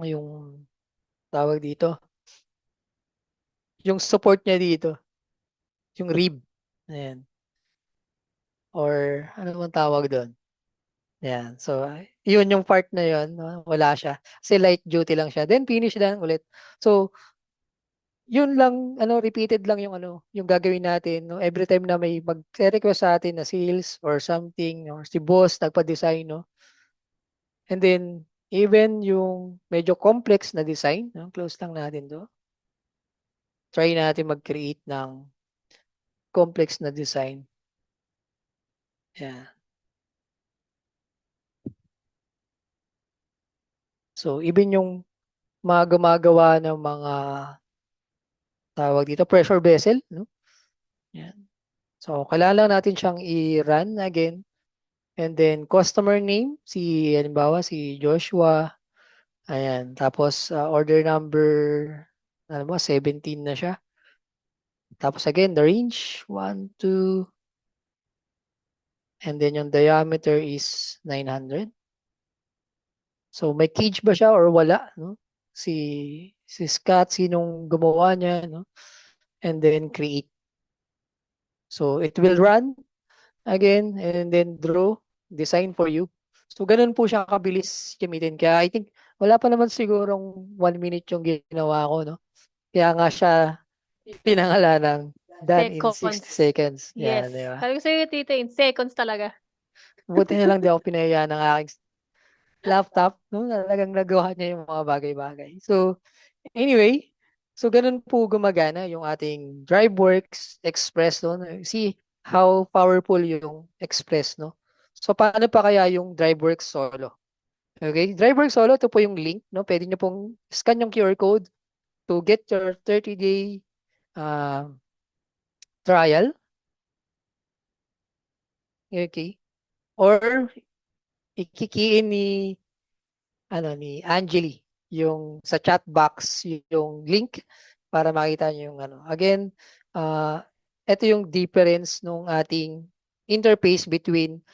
yung tawag dito, yung support niya dito. Yung rib. Ayan. Or ano bang tawag doon? Ayan. So, yun yung part na yun. No? Wala siya. Kasi light duty lang siya. Then, finish lang ulit. So, yun lang, repeated lang yung yung gagawin natin. No? Every time na may mag-request sa atin na sales or something, or si boss nagpa-design, no? And then, even yung medyo complex na design, no? Close lang natin to. Try natin mag-create ng complex na design. Yeah. So, even yung mga gumagawa ng mga tawag dito, pressure vessel, no? Yan. So, kailangan lang natin siyang i-run again. And then, customer name, halimbawa, si Joshua. Ayan. Tapos, order number, 17 na siya. Tapos, again, the range, 1, 2, and then yung diameter is 900. So, may cage ba siya or wala, no? Si Scott, sinong gumawa niya, no? And then, create. So, it will run again and then draw, design for you. So, ganun po siya kabilis gamitin. Kaya I think, wala pa naman sigurong 1 minute yung ginawa ko, no? Kaya nga siya pinangalan ng done in 60 Seconds. seconds. Yes. Yan, di ba? Sabi ko sa'yo, tita, in seconds talaga. Buti na lang di ako pinayaan ng aking laptop, no? Talagang nagawa niya yung mga bagay-bagay. So, anyway, so ganun po gumagana yung ating DriveWorks Express, no? See how powerful yung Express, no? So, paano pa kaya yung DriveWorks Solo? Okay, DriveWorks Solo, ito po yung link, no? Pwede nyo pong scan yung QR code to get your 30-day trial. Okay. Or, ikikiin ni Angeli yung sa chat box yung link para makita niyo yung Again, ito yung difference nung ating interface between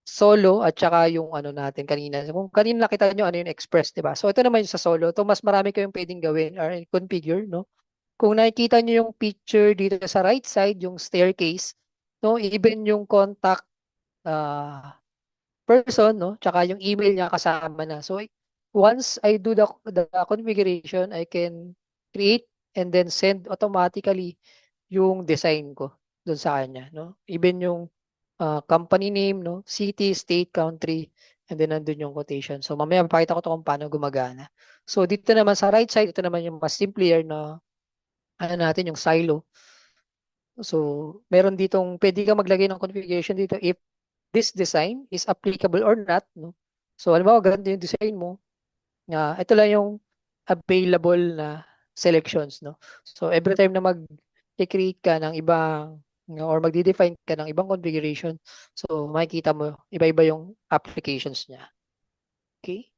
Solo at saka yung natin kanina. Kung kanina nakita nyo yung Express, 'di ba? So ito naman yung sa Solo. Ito mas marami kayong pwedeng gawin or configure, no? Kung nakikita nyo yung picture dito sa right side, yung staircase, no? Even yung contact person, no? Tsaka yung email niya kasama na. So, once I do the configuration, I can create and then send automatically yung design ko doon sa kanya, no? Even yung company name, no? City, state, country, and then nandun yung quotation. So, mamaya mapakita ko to kung paano gumagana. So, dito naman sa right side, ito naman yung mas simpler na natin, yung silo. So, meron ditong, pwede ka maglagay ng configuration dito if this design is applicable or not, no? So, halimbawa, ganito yung design mo, ito lang yung available na selections, no? So, every time na mag-create ka ng ibang, or magde-define ka ng ibang configuration, so, makikita mo, iba-iba yung applications niya. Okay?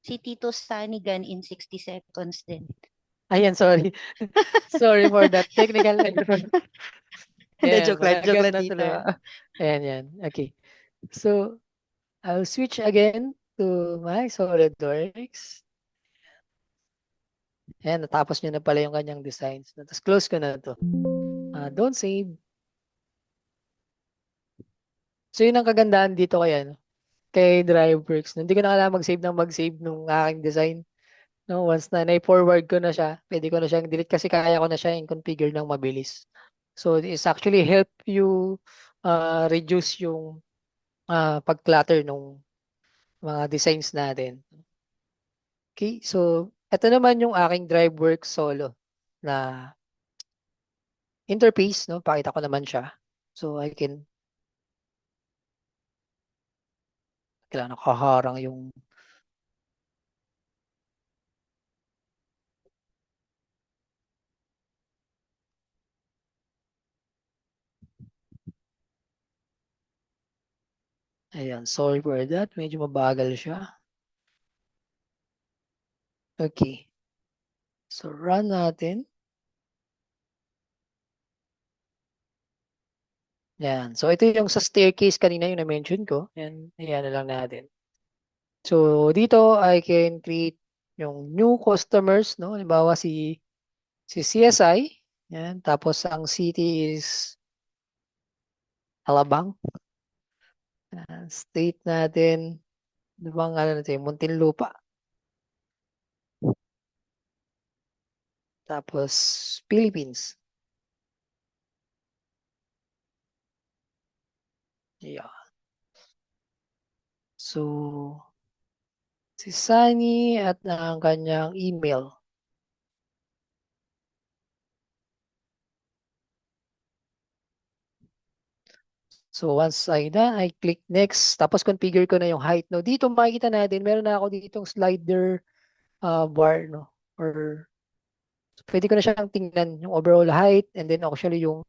Si Tito Sunny Gun in 60 seconds din. Ayan, sorry. Sorry for that technical error. Hindi, Ayan, joke lang agad na Tito. tuloy. Ayan, yan. Okay. So, I'll switch again to my SolidWorks. Ayan, natapos nyo na pala yung kanyang designs. Tapos close ko na to. Don't save. So, yun ang kagandahan dito kay, kay DriveWorks. Hindi ko na kailangan mag-save nung aking design. No, once na na-forward ko na siya, pwede ko na siyang delete kasi kaya ko na siya yung configure ng mabilis. So, it's actually help you reduce yung pag-clutter ng mga designs natin. Okay, so ito naman yung aking DriveWorks solo na interface, no? Pakita ko naman siya. So I can, kailangan nakaharang yung, ayan, sorry for that. Medyo mabagal siya. Okay. So run natin. Yan. So ito yung sa staircase kanina yung na-mention ko. Yan, ayan na lang natin. So dito I can create yung new customers, no? Halimbawa si CSI. Yan. Tapos ang city is Alabang. State natin, di ba ang ano natin, Muntinlupa. Tapos Philippines. Yeah. So, si Sunny at ang kanyang email. So, once I done, I click next. Tapos, configure ko na yung height. No? Dito makikita natin, meron na ako ditong slider bar. No? Or, pwede ko na siyang tingnan yung overall height and then actually yung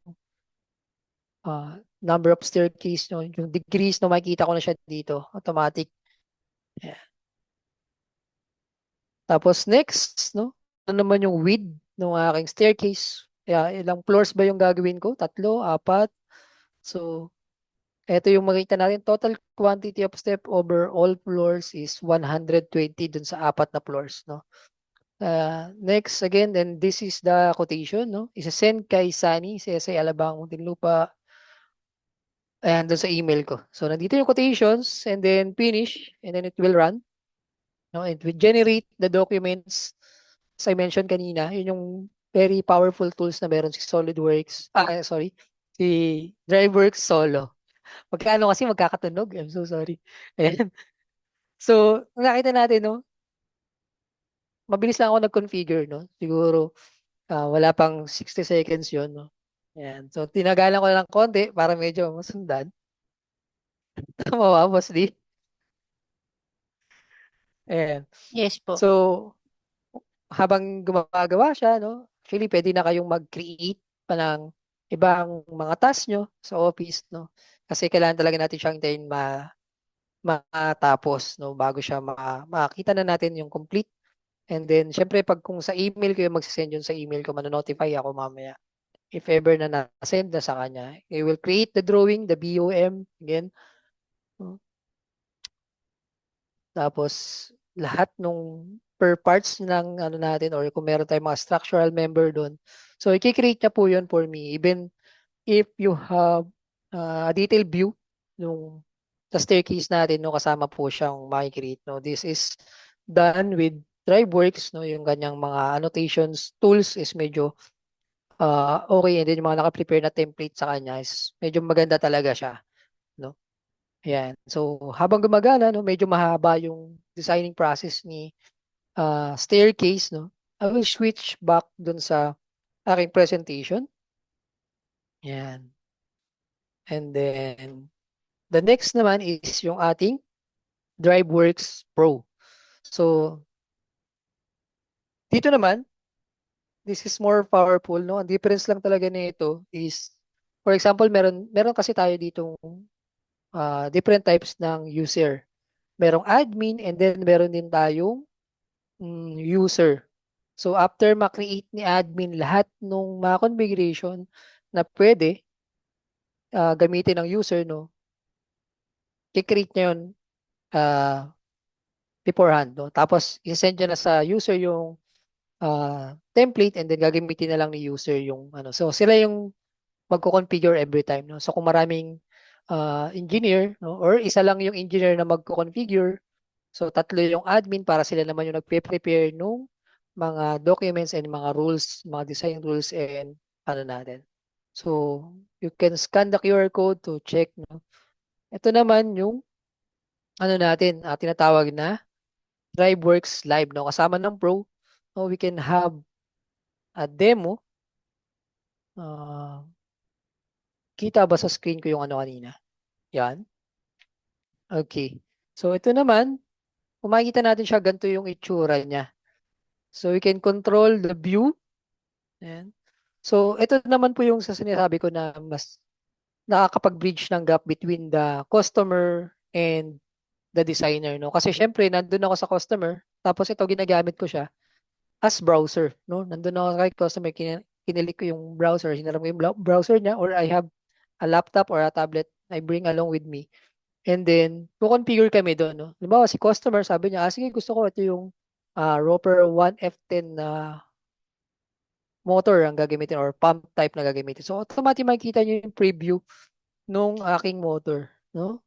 number of staircase. No? Yung degrees, no? Makikita ko na siya dito. Automatic. Yeah. Tapos, next, no? Ano naman yung width ng aking staircase? Kaya, ilang floors ba yung gagawin ko? 3, 4. So, ito yung makita natin. Total quantity of step over all floors is 120 dun sa 4 na floors, no? Next, again, then this is the quotation, no? Isa-send kay Sunny, CSI Alabang, Muntinlupa. Ayan, dun sa email ko. So, nandito yung quotations and then finish and then it will run. No? It will generate the documents as I mentioned kanina. Yun yung very powerful tools na meron si SolidWorks. Sorry. Si DriveWorks Solo. Magkano kasi magkakatunog? I'm so sorry. Ayan. So, nakita natin, no? Mabilis lang ako nag-configure, no? Siguro, wala pang 60 seconds yun, no? Ayan. So, tinagalan ko lang konti para medyo masundan. Tama ba, Boss D? Ayan. Yes po. So, habang gumagawa siya, no? Actually, pwede na kayong mag-create pa ng ibang mga tasks nyo sa office, no? Kasi kailangan talaga natin siyang hintayin matapos, no? Bago siya makita na natin yung complete. And then, syempre, pag kung sa email ko yung magsisend yun sa email ko, manonotify ako mamaya. If ever na na-send na sa kanya, I will create the drawing, the BOM, again. No? Tapos, lahat nung per parts ng ano natin or kung meron tayong mga structural member doon. So, i-create niya po yun for me. Even if you have a detailed view nung sa staircase natin, no, kasama po siyang makikreate, no. This is done with DriveWorks, no, yung kanyang mga annotations tools is medyo okay, and then yung mga naka-prepare na template sa kanya is medyo maganda talaga siya, no. Ayan. So, habang gumagana, no, medyo mahaba yung designing process ni staircase, no. I will switch back dun sa aking presentation. Ayan. And then, the next naman is yung ating DriveWorks Pro. So, dito naman, this is more powerful, no? Ang difference lang talaga nito is, for example, meron kasi tayo ditong different types ng user. Merong admin and then meron din tayong user. So, after ma-create ni admin lahat ng mga configuration na pwede gamitin ng user, no? I-create niya yun uh, beforehand, no? Tapos, i-send niya na sa user yung template and then gagamitin na lang ni user yung ano. So, sila yung magko-configure every time, no? So, kung maraming engineer, no? Or isa lang yung engineer na magko-configure, so tatlo yung admin para sila naman yung nagpe-prepare nung mga documents and mga rules, mga design rules and ano natin. So, you can scan the QR code to check, no? Ito naman yung ano natin, tinatawag na DriveWorks Live, no? Kasama ng Pro, no? We can have a demo. Kita ba sa screen ko yung ano kanina? Yan. Okay. So, ito naman, kung makikita natin siya, ganito yung itsura niya. So, we can control the view. Ayan. So, ito naman po yung sa sinasabi ko na mas nakakapag-bridge ng gap between the customer and the designer, no? Kasi syempre, nandun ako sa customer, tapos ito ginagamit ko siya as browser, no? Nandun ako kay customer, kinilik ko yung browser, hinaram ko yung browser niya, or I have a laptop or a tablet I bring along with me. And then, configure kami doon, no? Halimbawa, si customer, sabi niya, sige, gusto ko ito yung Roper 1F10 na motor ang gagamitin or pump type na gagamitin. So, automatic makikita niyo yung preview nung aking motor, no?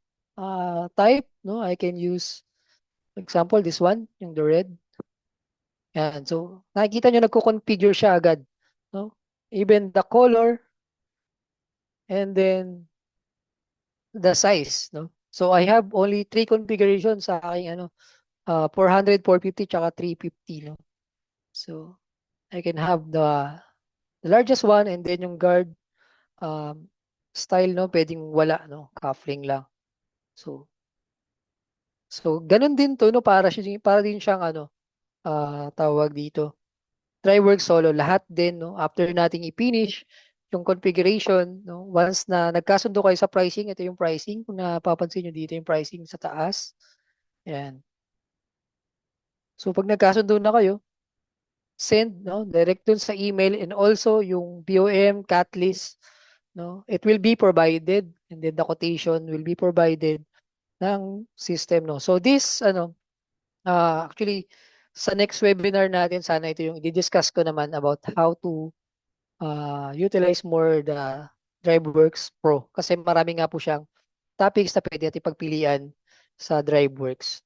Type, no? I can use, for example, this one, yung the red. Yan. So, nakikita niyo nagko-configure siya agad, no? Even the color and then the size, no? So, I have only 3 configurations sa aking 400, 450, tsaka 350, no? So, I can have the largest one and then yung guard style, no? Pwedeng wala, no? Cuffling lang. So ganun din to, no? Para din siyang tawag dito. DriveWorks Solo, lahat din, no? After nating i-finish yung configuration, no? Once na nagkasundo kayo sa pricing, ito yung pricing. Kung napapansin nyo dito yung pricing sa taas. Ayan. So pag nagkasundo na kayo, send, no? Direct dun sa email and also yung BOM, catalyst, no? It will be provided and then the quotation will be provided ng system, no? So this, actually, sa next webinar natin, sana ito yung i-discuss ko naman about how to utilize more the DriveWorks Pro. Kasi marami nga po siyang topics na pwede natin pagpilian sa DriveWorks.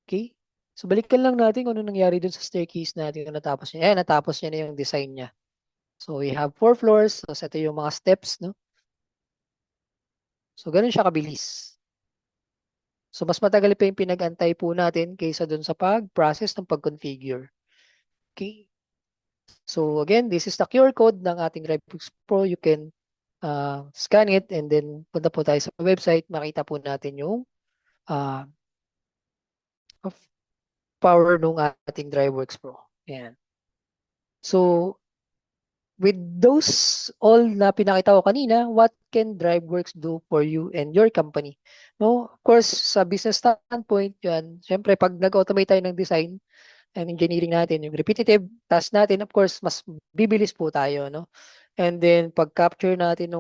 Okay? So, balikan lang natin kung ano nangyari dun sa staircase natin na natapos niya. Ayan, natapos niya na yung design niya. So, we have 4 floors. So, ito yung mga steps, no? So, ganun siya kabilis. So, mas matagal pa yung pinag-antay po natin kaysa dun sa pag-process ng pag-configure. Okay? So, again, this is the QR code ng ating DriveWorks Pro. You can scan it and then punta po tayo sa website. Makita po natin yung power ng ating DriveWorks Pro. Ayan. So, with those all na pinakita ko kanina, what can DriveWorks do for you and your company? No, of course, sa business standpoint, yan, syempre pag nag-automate tayo ng design and engineering natin, yung repetitive task natin, of course, mas bibilis po tayo, no? And then, pag-capture natin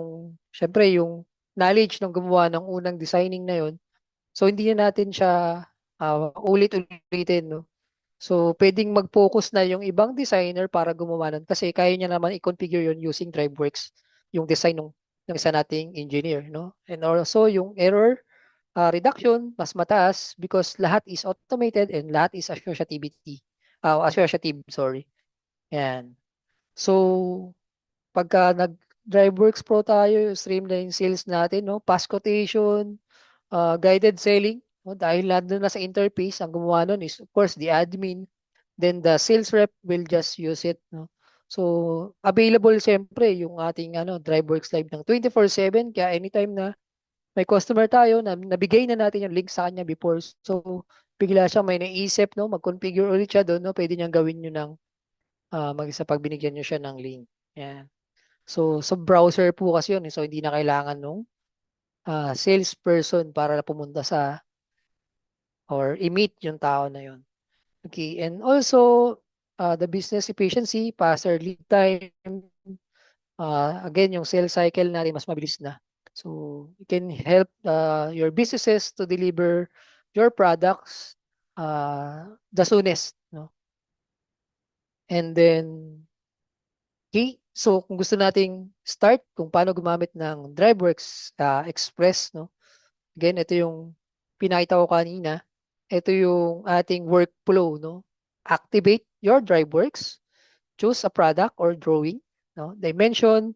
syempre, yung knowledge ng gumawa ng unang designing na yun, so hindi na natin siya ulit-ulitin, no? So, pwedeng mag-focus na yung ibang designer para gumawa nun kasi kaya niya naman i-configure yun using DriveWorks, yung design ng ng isa nating engineer, no? And also yung error reduction mas mataas because lahat is automated and lahat is associative, sorry. Yan. So, pagka nag-DriveWorks Pro tayo, streamline sales natin, no? Fast quotation, guided selling, no? Dahil nandun na sa interface, ang gumawa nun is of course the admin, then the sales rep will just use it, no? So, available siyempre yung ating DriveWorks Live ng 24/7 kaya anytime na may customer tayo na nabigay na natin yung link sa kanya before. So, bigla siya may naisip, no? Mag-configure ulit siya doon, no? Pwede niyang gawin yun ng mag-isa pag binigyan niyo siya ng link. Yan. So, sa browser po kasi yun. So, hindi na kailangan nung salesperson para pumunta sa or i-meet yung tao na yun. Okay. And also, the business efficiency, faster lead time, again, yung sales cycle natin mas mabilis na. So, it can help your businesses to deliver your products the soonest. No? And then, okay, so kung gusto nating start kung paano gumamit ng DriveWorks Express, no? Again, ito yung pinakita ko kanina. Ito yung ating workflow, no? Activate your DriveWorks, choose a product or drawing, no? Dimension,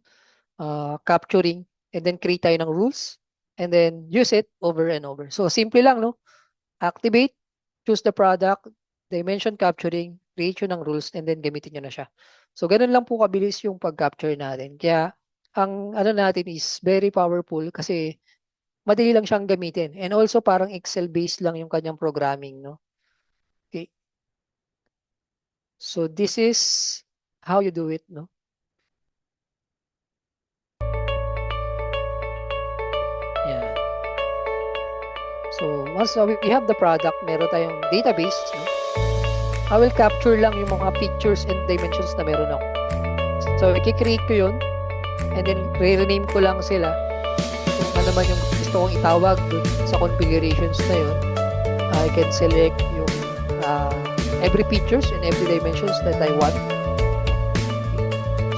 capturing, and then create tayo ng rules, and then use it over and over. So, simple lang, no? Activate, choose the product, dimension capturing, create yun ng rules, and then gamitin nyo na siya. So, ganun lang po kabilis yung pag-capture natin. Kaya, ang natin is very powerful kasi madali lang siyang gamitin. And also, parang Excel-based lang yung kanyang programming, no? Okay. So, this is how you do it, no? Yan. So, once we have the product, meron tayong database, no? I will capture lang yung mga pictures and dimensions na meron ako. So, i-create ko yun, and then re-rename ko lang sila. Kung ano man yung gusto kong itawag dun sa configurations na yun, I can select yung every pictures and every dimensions that I want.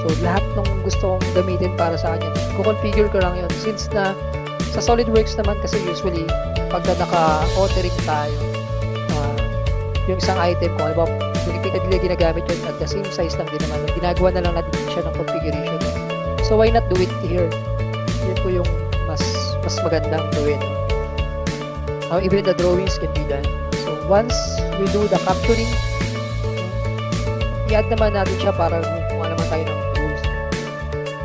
So, lahat ng gusto kong gamitin para sa kanya, kukonfigure ko lang yun. Since na sa SolidWorks naman kasi usually, pagka naka-authoring tayo, yung isang item kung ano ba, repeatedly ginagamit yun at the same size lang din naman. Ginagawa na lang natin siya ng configuration. So, why not do it here? Yun po yung mas magandang gawin. Even the drawings can be done. So, once we do the capturing, i-add naman natin siya para kung naman tayo ng rules.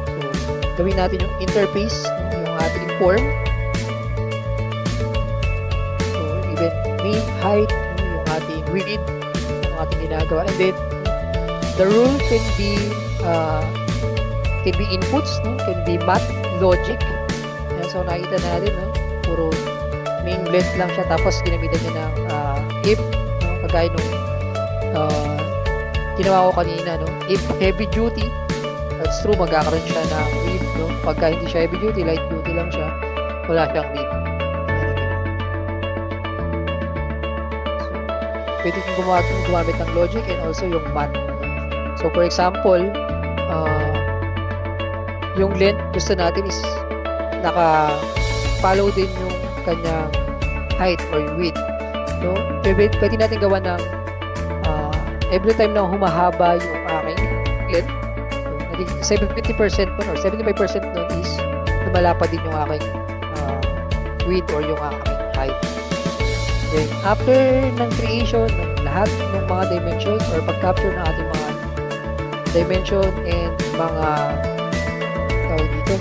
So, gawin natin yung interface, yung ating form. So, even name, height, yung ating width, yung ating ginagawa. And then, the rule can be inputs, no? Can be math, logic. Yan, so, nakita natin, no? Puro main blend lang siya. Tapos, ginamitan niya ng if, no? Kagaya nung ginawa ko kanina, no? If heavy duty, that's true, magkakaroon siya ng lead, no? Pagka hindi siya heavy duty, light duty lang siya, wala siyang lead. So, pwede kong gumamit ng logic and also yung math. So, for example, yung length gusto natin is naka-follow din yung kanyang height or width. No? Pwede natin gawa ng every time na humahaba yung aking length, 70% nun or 75% nun is lumalapad din yung aking width or yung aking height. Then, after ng creation ng lahat ng mga dimensions or pag-capture ng ating mga dimension and mga dito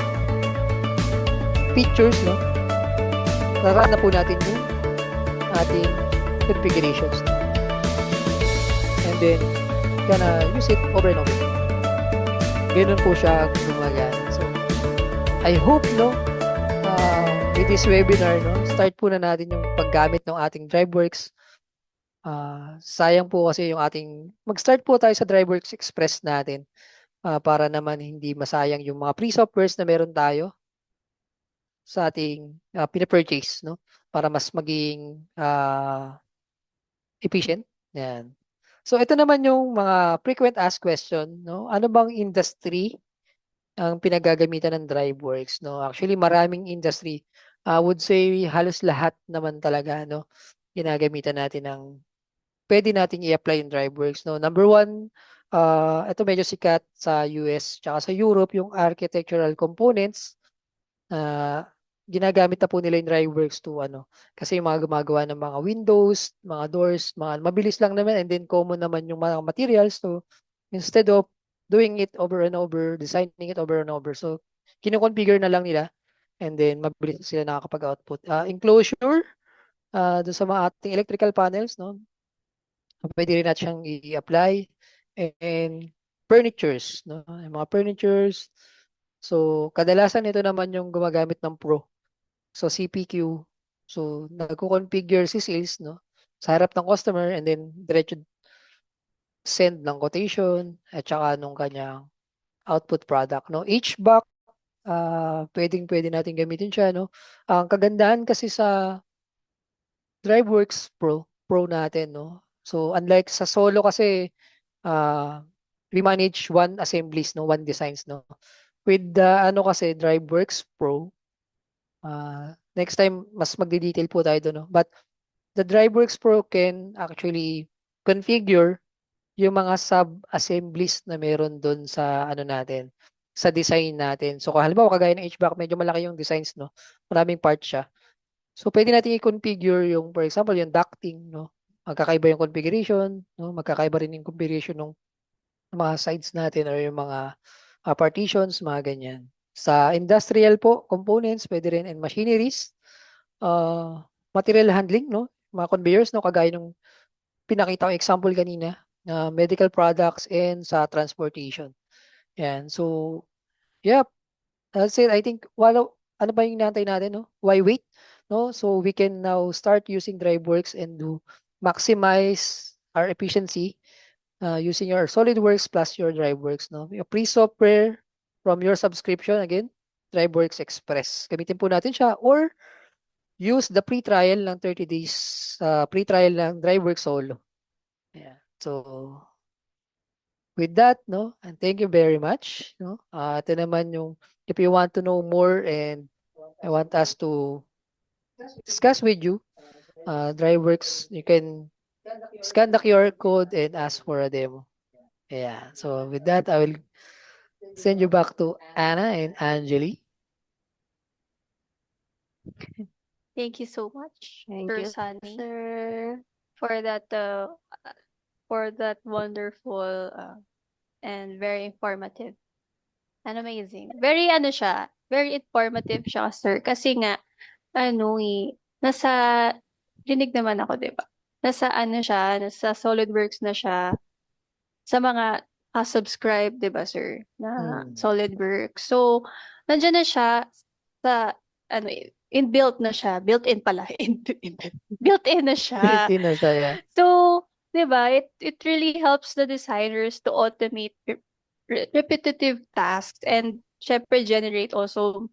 pictures, no? Naraan na po natin yung ating configurations. And then, gonna use it over and over. Ganun po siya gumagana. So, I hope, no, with this webinar, no, start po na natin yung paggamit ng ating DriveWorks. Sayang po kasi yung ating, mag-start po tayo sa DriveWorks Express natin para naman hindi masayang yung mga free softwares na meron tayo sa ating pinapurchase, no? Para mas maging efficient. Yan. So, ito naman yung mga frequent asked question, no? Ano bang industry ang pinagagamitan ng DriveWorks, no? Actually, maraming industry, would say halos lahat naman talaga, no? Ginagamitan natin ng pwede nating i-apply yung DriveWorks, no? Number one, ito medyo sikat sa US tsaka sa Europe, yung architectural components. Ginagamit na po nila yung DriveWorks to ano, kasi yung mga gumagawa ng mga windows, mga doors, mga mabilis lang naman and then common naman yung mga materials. So instead of doing it over and over, designing it over and over, so kino-configure na lang nila and then mabilis sila nakakapag-output. Enclosure, dun sa mga ating electrical panels, no? Pwede rin natin siyang i-apply. And furnitures, no? Yung mga furnitures. So, kadalasan ito naman yung gumagamit ng Pro. So, CPQ. So, nagko-configure si sales, no? Sa harap ng customer and then diretso send ng quotation at saka nung kanyang output product, no? HVAC, pwedeng-pwede natin gamitin siya, no? Ang kagandahan kasi sa DriveWorks Pro natin, no? So, unlike sa solo kasi, we manage one assemblies, no? One designs, no? With the ano kasi DriveWorks Pro, next time mas magde-detail po tayo doon, no? But the DriveWorks Pro can actually configure yung mga sub-assemblies na meron doon sa ano natin, sa design natin. So, kung halimbawa kagaya ng HVAC, medyo malaki yung designs, no? Maraming parts siya. So, pwede natin i-configure yung, for example, yung ducting, no? Magkakaiba yung configuration, no? Magkakaiba rin yung configuration ng mga sides natin or yung mga partitions, mga ganyan. Sa industrial po, components, pwede rin and machineries, material handling, no? Mga conveyors, no? Kagaya ng pinakita ko example kanina, medical products and sa transportation. Yan. So, yeah, that's it. I think, ano ba yung inaantay natin, no? Why wait? No? So, we can now start using DriveWorks and do maximize our efficiency using your SolidWorks plus your DriveWorks, no? Yung free software from your subscription, again, DriveWorks Express. Gamitin po natin siya or use the free trial ng 30 days, free trial ng DriveWorks Solo. Yeah. So, with that, no, and thank you very much, no? Ito naman yung, if you want to know more and I want us to discuss with you, DriveWorks, you can scan the QR code and ask for a demo. Yeah. So with that, I will send you back to Anna and Angeli. Thank you so much, Thank Sir you, Sunny, sir. for that wonderful and very informative and amazing. Very ano siya, very informative siya, sir. Kasi nga, ano nasa, rinig naman ako, di ba? Nasa ano siya, nasa SolidWorks na siya sa mga subscribe, di ba, sir? Na SolidWorks. So, nandiyan na siya sa, ano inbuilt na siya. Built-in pala. Built-in na siya. Built-in na siya, yeah. So, 'di ba, it really helps the designers to automate repetitive tasks and syempre generate also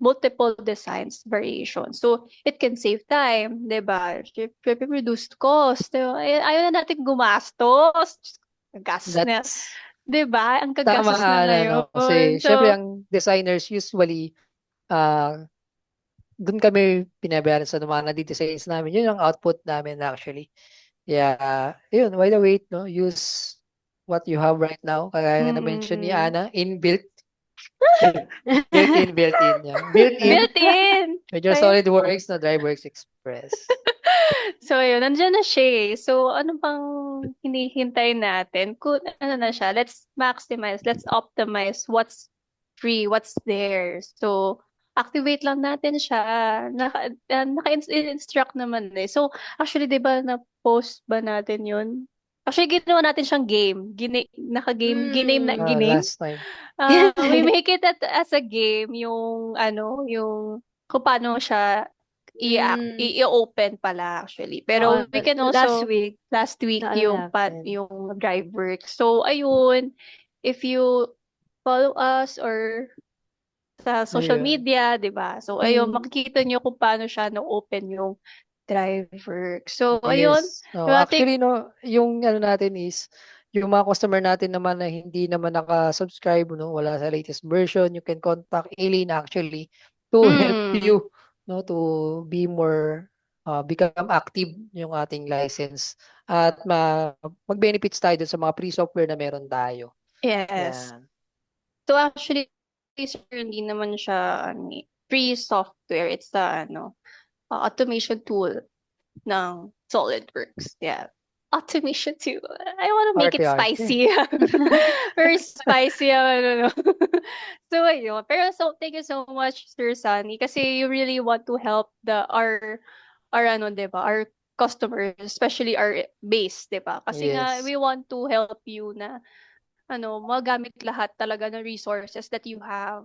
multiple designs variations. So, it can save time, 'di ba? Syempre reduce cost. 'Di ba? Ayaw na natin gumastos. Gas na, That's 'di ba? Ang tama, kagastos na no? ngayon. Kasi syempre So, ang designers usually, doon kami pinabayaran sa mga nadi-designs namin. Yun yung output namin actually. Yeah, yun, why the wait, no? Use what you have right now. Kaya nga na-mention ni Ana, inbuilt. Built-in, yeah. Built-in built-in. with your Kaya- SolidWorks na DriveWorks Express. So, ayun, nandiyan na siya eh. So, ano pang hinihintay natin? Kung ano na siya, let's maximize, let's optimize what's free, what's there. So, activate lang natin siya. Naka-instruct naman eh. So, actually, di ba, na-post ba natin yun? Actually, ginawa natin siyang game. Giname. Last time. We make it as a game, yung, yung kung paano siya i-open pala actually. Pero we can also last week yung yung DriveWorks. So ayun, if you follow us or sa social Ayun. media, 'di ba? So ayun, makikita niyo kung paano siya na-open yung DriveWorks. So ayun, Yes. No, diba, actually, no, yung ano natin is, yung mga customer natin naman na hindi naman naka-subscribe, no, wala sa latest version, you can contact Aileen actually to help Mm. you, no, to be more become active yung ating license at mag-benefits tayo dun sa mga free software na meron tayo. Yes. Yan. So actually, sir, hindi naman siya free software. It's the automation tool ng SolidWorks. Yeah. Automation tool. I want to make it Arte-arte. spicy. Very spicy ang no. So ayun. Pero thank you so much, Sir Sunny, kasi you really want to help our 'di ba, our customers, especially our base, 'di ba? Kasi nga Yes. we want to help you na magamit lahat talaga ng resources that you have,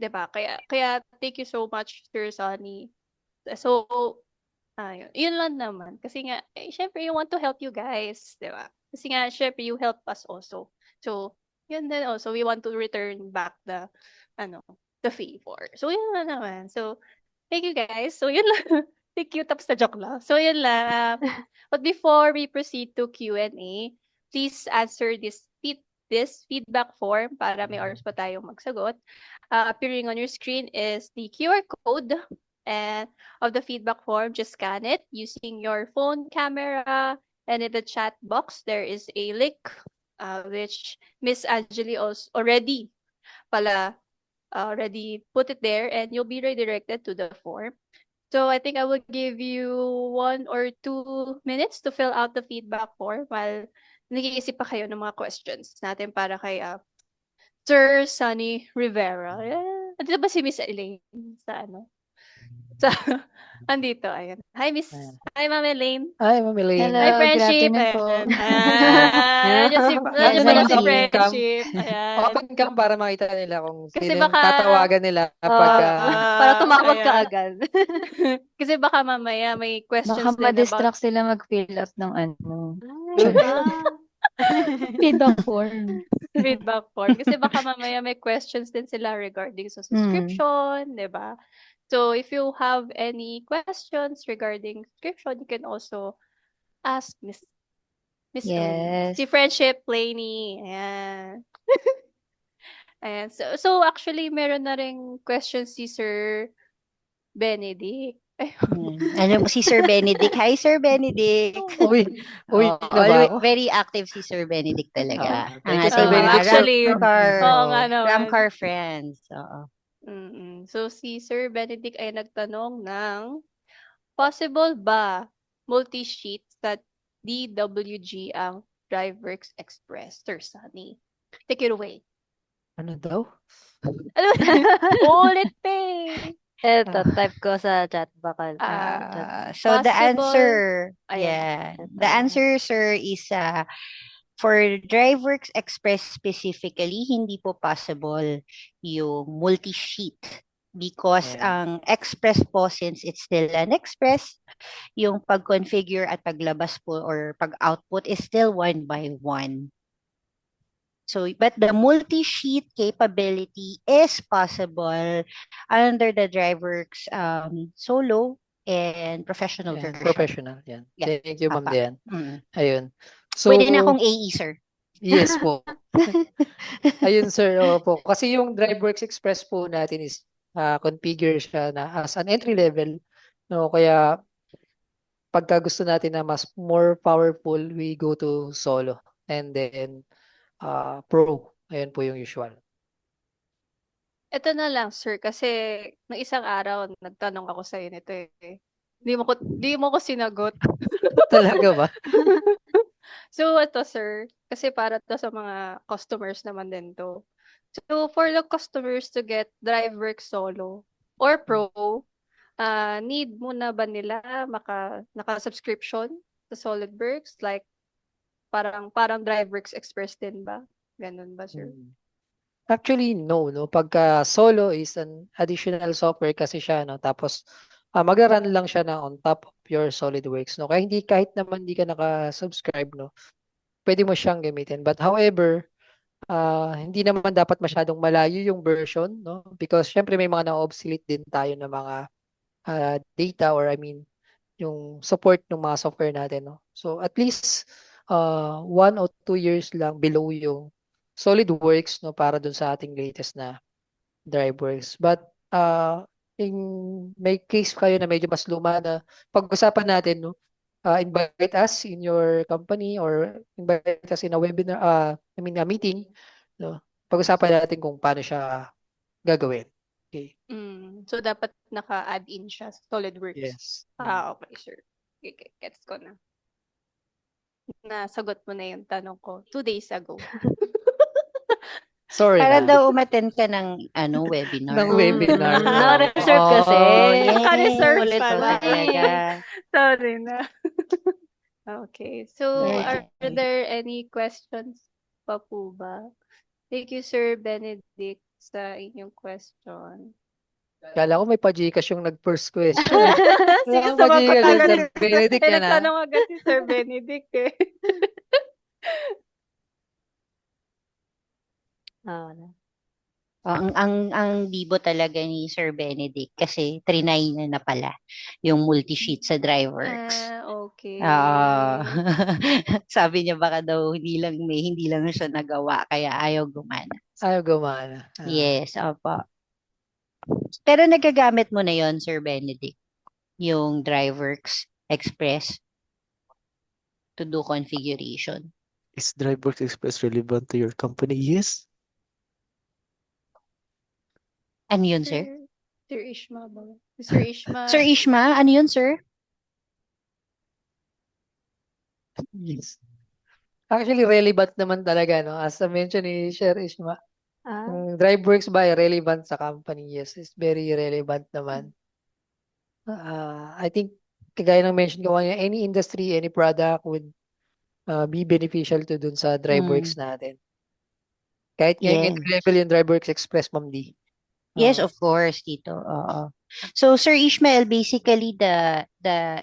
'di ba? Kaya thank you so much, Sir Sunny. So, ayun. Yun lang naman. Kasi nga, syempre, you want to help you guys, 'di ba? Kasi nga, syempre, you help us also. So, yun din also, we want to return back ano, the favor. So, yun lang naman. So, thank you guys. So, yun lang. Thank you, tapos na joke lang. So, yun lang. But before we proceed to Q&A, please answer this feedback form para may oras pa tayong magsagot. Appearing on your screen is the QR code and of the feedback form. Just scan it using your phone camera, and in the chat box there is a link which Miss Angeli also already put it there, and you'll be redirected to the form. So I think I will give you 1 or 2 minutes to fill out the feedback form while nag-iisip pa kayo ng mga questions natin para kay Sir Sunny Rivera. Yeah. Andito ba si Miss Elaine sa sa andito, ayan. Hi, Ayan. Hi, Ma'am Elaine. Ay, Ma'am Elaine. Hi, Hello, good Friendship. afternoon po. Ayan. Nandiyan Nandun pala naman si sa Friendship. open cam. Friendship. Ayan. Open cam para makita nila kung Kasi sino yung baka, tatawagan nila kapag Para tumawag ka ayan. agad. Kasi baka mamaya may Baka questions din about ma-distract sila mag-fill up ng Ay, feedback form. feedback form. Kasi baka mamaya may questions din sila regarding sa subscription, di ba? So, if you have any questions regarding subscription, you can also ask Miss Elaine. Yes. Si Friendship Laney. Ayan. Ayan. So actually, meron na ring question si Sir Benedict. Alam mo si Sir Benedict. Hi, Sir Benedict. uy, Oh, na ba ako? very active si Sir Benedict talaga. Ang Thank you, Sir ating mga Benedict, sir. Actually, oo nga naman. Ramcar friends. Oo. So, si Sir Benedict ay nagtanong ng, possible ba multi-sheet sa DWG ang DriveWorks Express? Sir Sunny, take it away. Ano daw? Ano? Ulit eh. Eto, type ko sa chat baka. So the Possible. answer, Ayan. the answer, sir, is for DriveWorks Express specifically, hindi po possible yung multi-sheet because ang Express po, since it's still an Express, yung pag-configure at paglabas po or pag-output is still 1 by 1. So, but the multi-sheet capability is possible under the DriveWorks solo and professional Yan, version. professional. Yan. Yeah. Thank you, Ma'am Apa. Dian. Mm. Ayun. So, Pwede na akong AE, sir. yes po. Ayun, sir. Opo. Kasi yung DriveWorks Express po natin is configure siya na as an entry level. No, kaya pagka gusto natin na mas more powerful, we go to solo and then pro. Ayun po yung usual. Ito na lang, sir, kasi ng isang araw nagtanong ako sa nito eh. Di mo ko sinagot. Talaga ba? So, ito, sir, kasi para to sa mga customers naman din to. So, for the customers to get DriveWorks Solo or Pro, need muna ba nila naka-subscription sa SolidWorks? Like, parang DriveWorks Express din ba? Ganun ba, sir? Actually, no. Pagka solo is an additional software kasi siya, no? Tapos, mag-run lang siya na on top of your SolidWorks, no? Kaya kahit naman hindi ka naka-subscribe, no? Pwede mo siyang gamitin. But however, hindi naman dapat masyadong malayo yung version, no? Because syempre may mga na-obsolete din tayo na mga data or I mean, yung support ng mga software natin, no? So at least 1 o 2 years lang below yung SolidWorks, no, para dun sa ating latest na DriveWorks. But in may case kayo na medyo mas luma na pag-usapan natin, no, invite us in your company or invite us in a webinar, a meeting, no. Pag-usapan natin kung paano siya gagawin. Okay. So, dapat naka-add in siya sa SolidWorks. Yes. Okay, sure. Gets ko na. Nasagot mo na yung tanong ko 2 days ago. Sorry Para na. daw umattend ka ng webinar. Ng webinar. Naka-reserve kasi. Oo, yes. Naka-reserve Kulit mo pala talaga. Sorry na. Okay. So, Okay. are there any questions pa po ba? Thank you, Sir Benedict, sa inyong question. Kala ko may pa-Gcash yung nag-first question. Sige, Wala kang pa-Gcash sumagot yung agad. Sir Benedict yan, ha? Nagtanong agad si Sir Benedict eh. Oo. Ang bibo talaga ni Sir Benedict kasi trinay na pala yung multi-sheet sa DriveWorks. Okay. Sabi niya baka daw hindi lang siya nagawa kaya ayaw gumana. Ayaw gumana. Yes, opo. Pero nagagamit mo na yon Sir Benedict, yung DriveWorks Express to do configuration. Is DriveWorks Express relevant to your company? Yes. Ano yun, sir? Sir Ishma ba? Sir Ishma. Sir Ishma, ano yun, sir? Yes. Actually, relevant naman talaga, no? As I mentioned ni Sir Ishma, yung DriveWorks ba ay relevant sa company? Yes, it's very relevant naman. I think, kagaya ng mention ko kanina, any industry, any product would be beneficial to dun sa DriveWorks natin. Kahit ngayong entry level yung DriveWorks Express, Ma'am D. Yes, of course, Tito. Oo. So, Sir Ishmael, basically the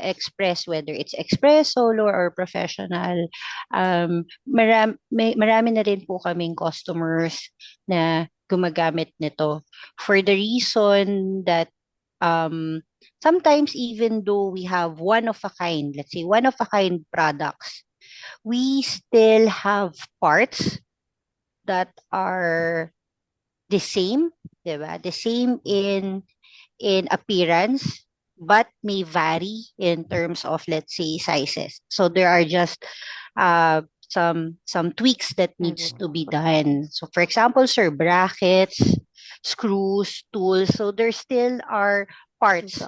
Express, whether it's Express, Solo, or Professional, marami na rin po kaming customers na gumagamit nito for the reason that sometimes even though we have one of a kind, let's say one of a kind products, we still have parts that are the same, diba? The same in appearance, but may vary in terms of, let's say, sizes. So there are just some tweaks that needs to be done. So for example, sir, brackets, screws, tools. So there still are parts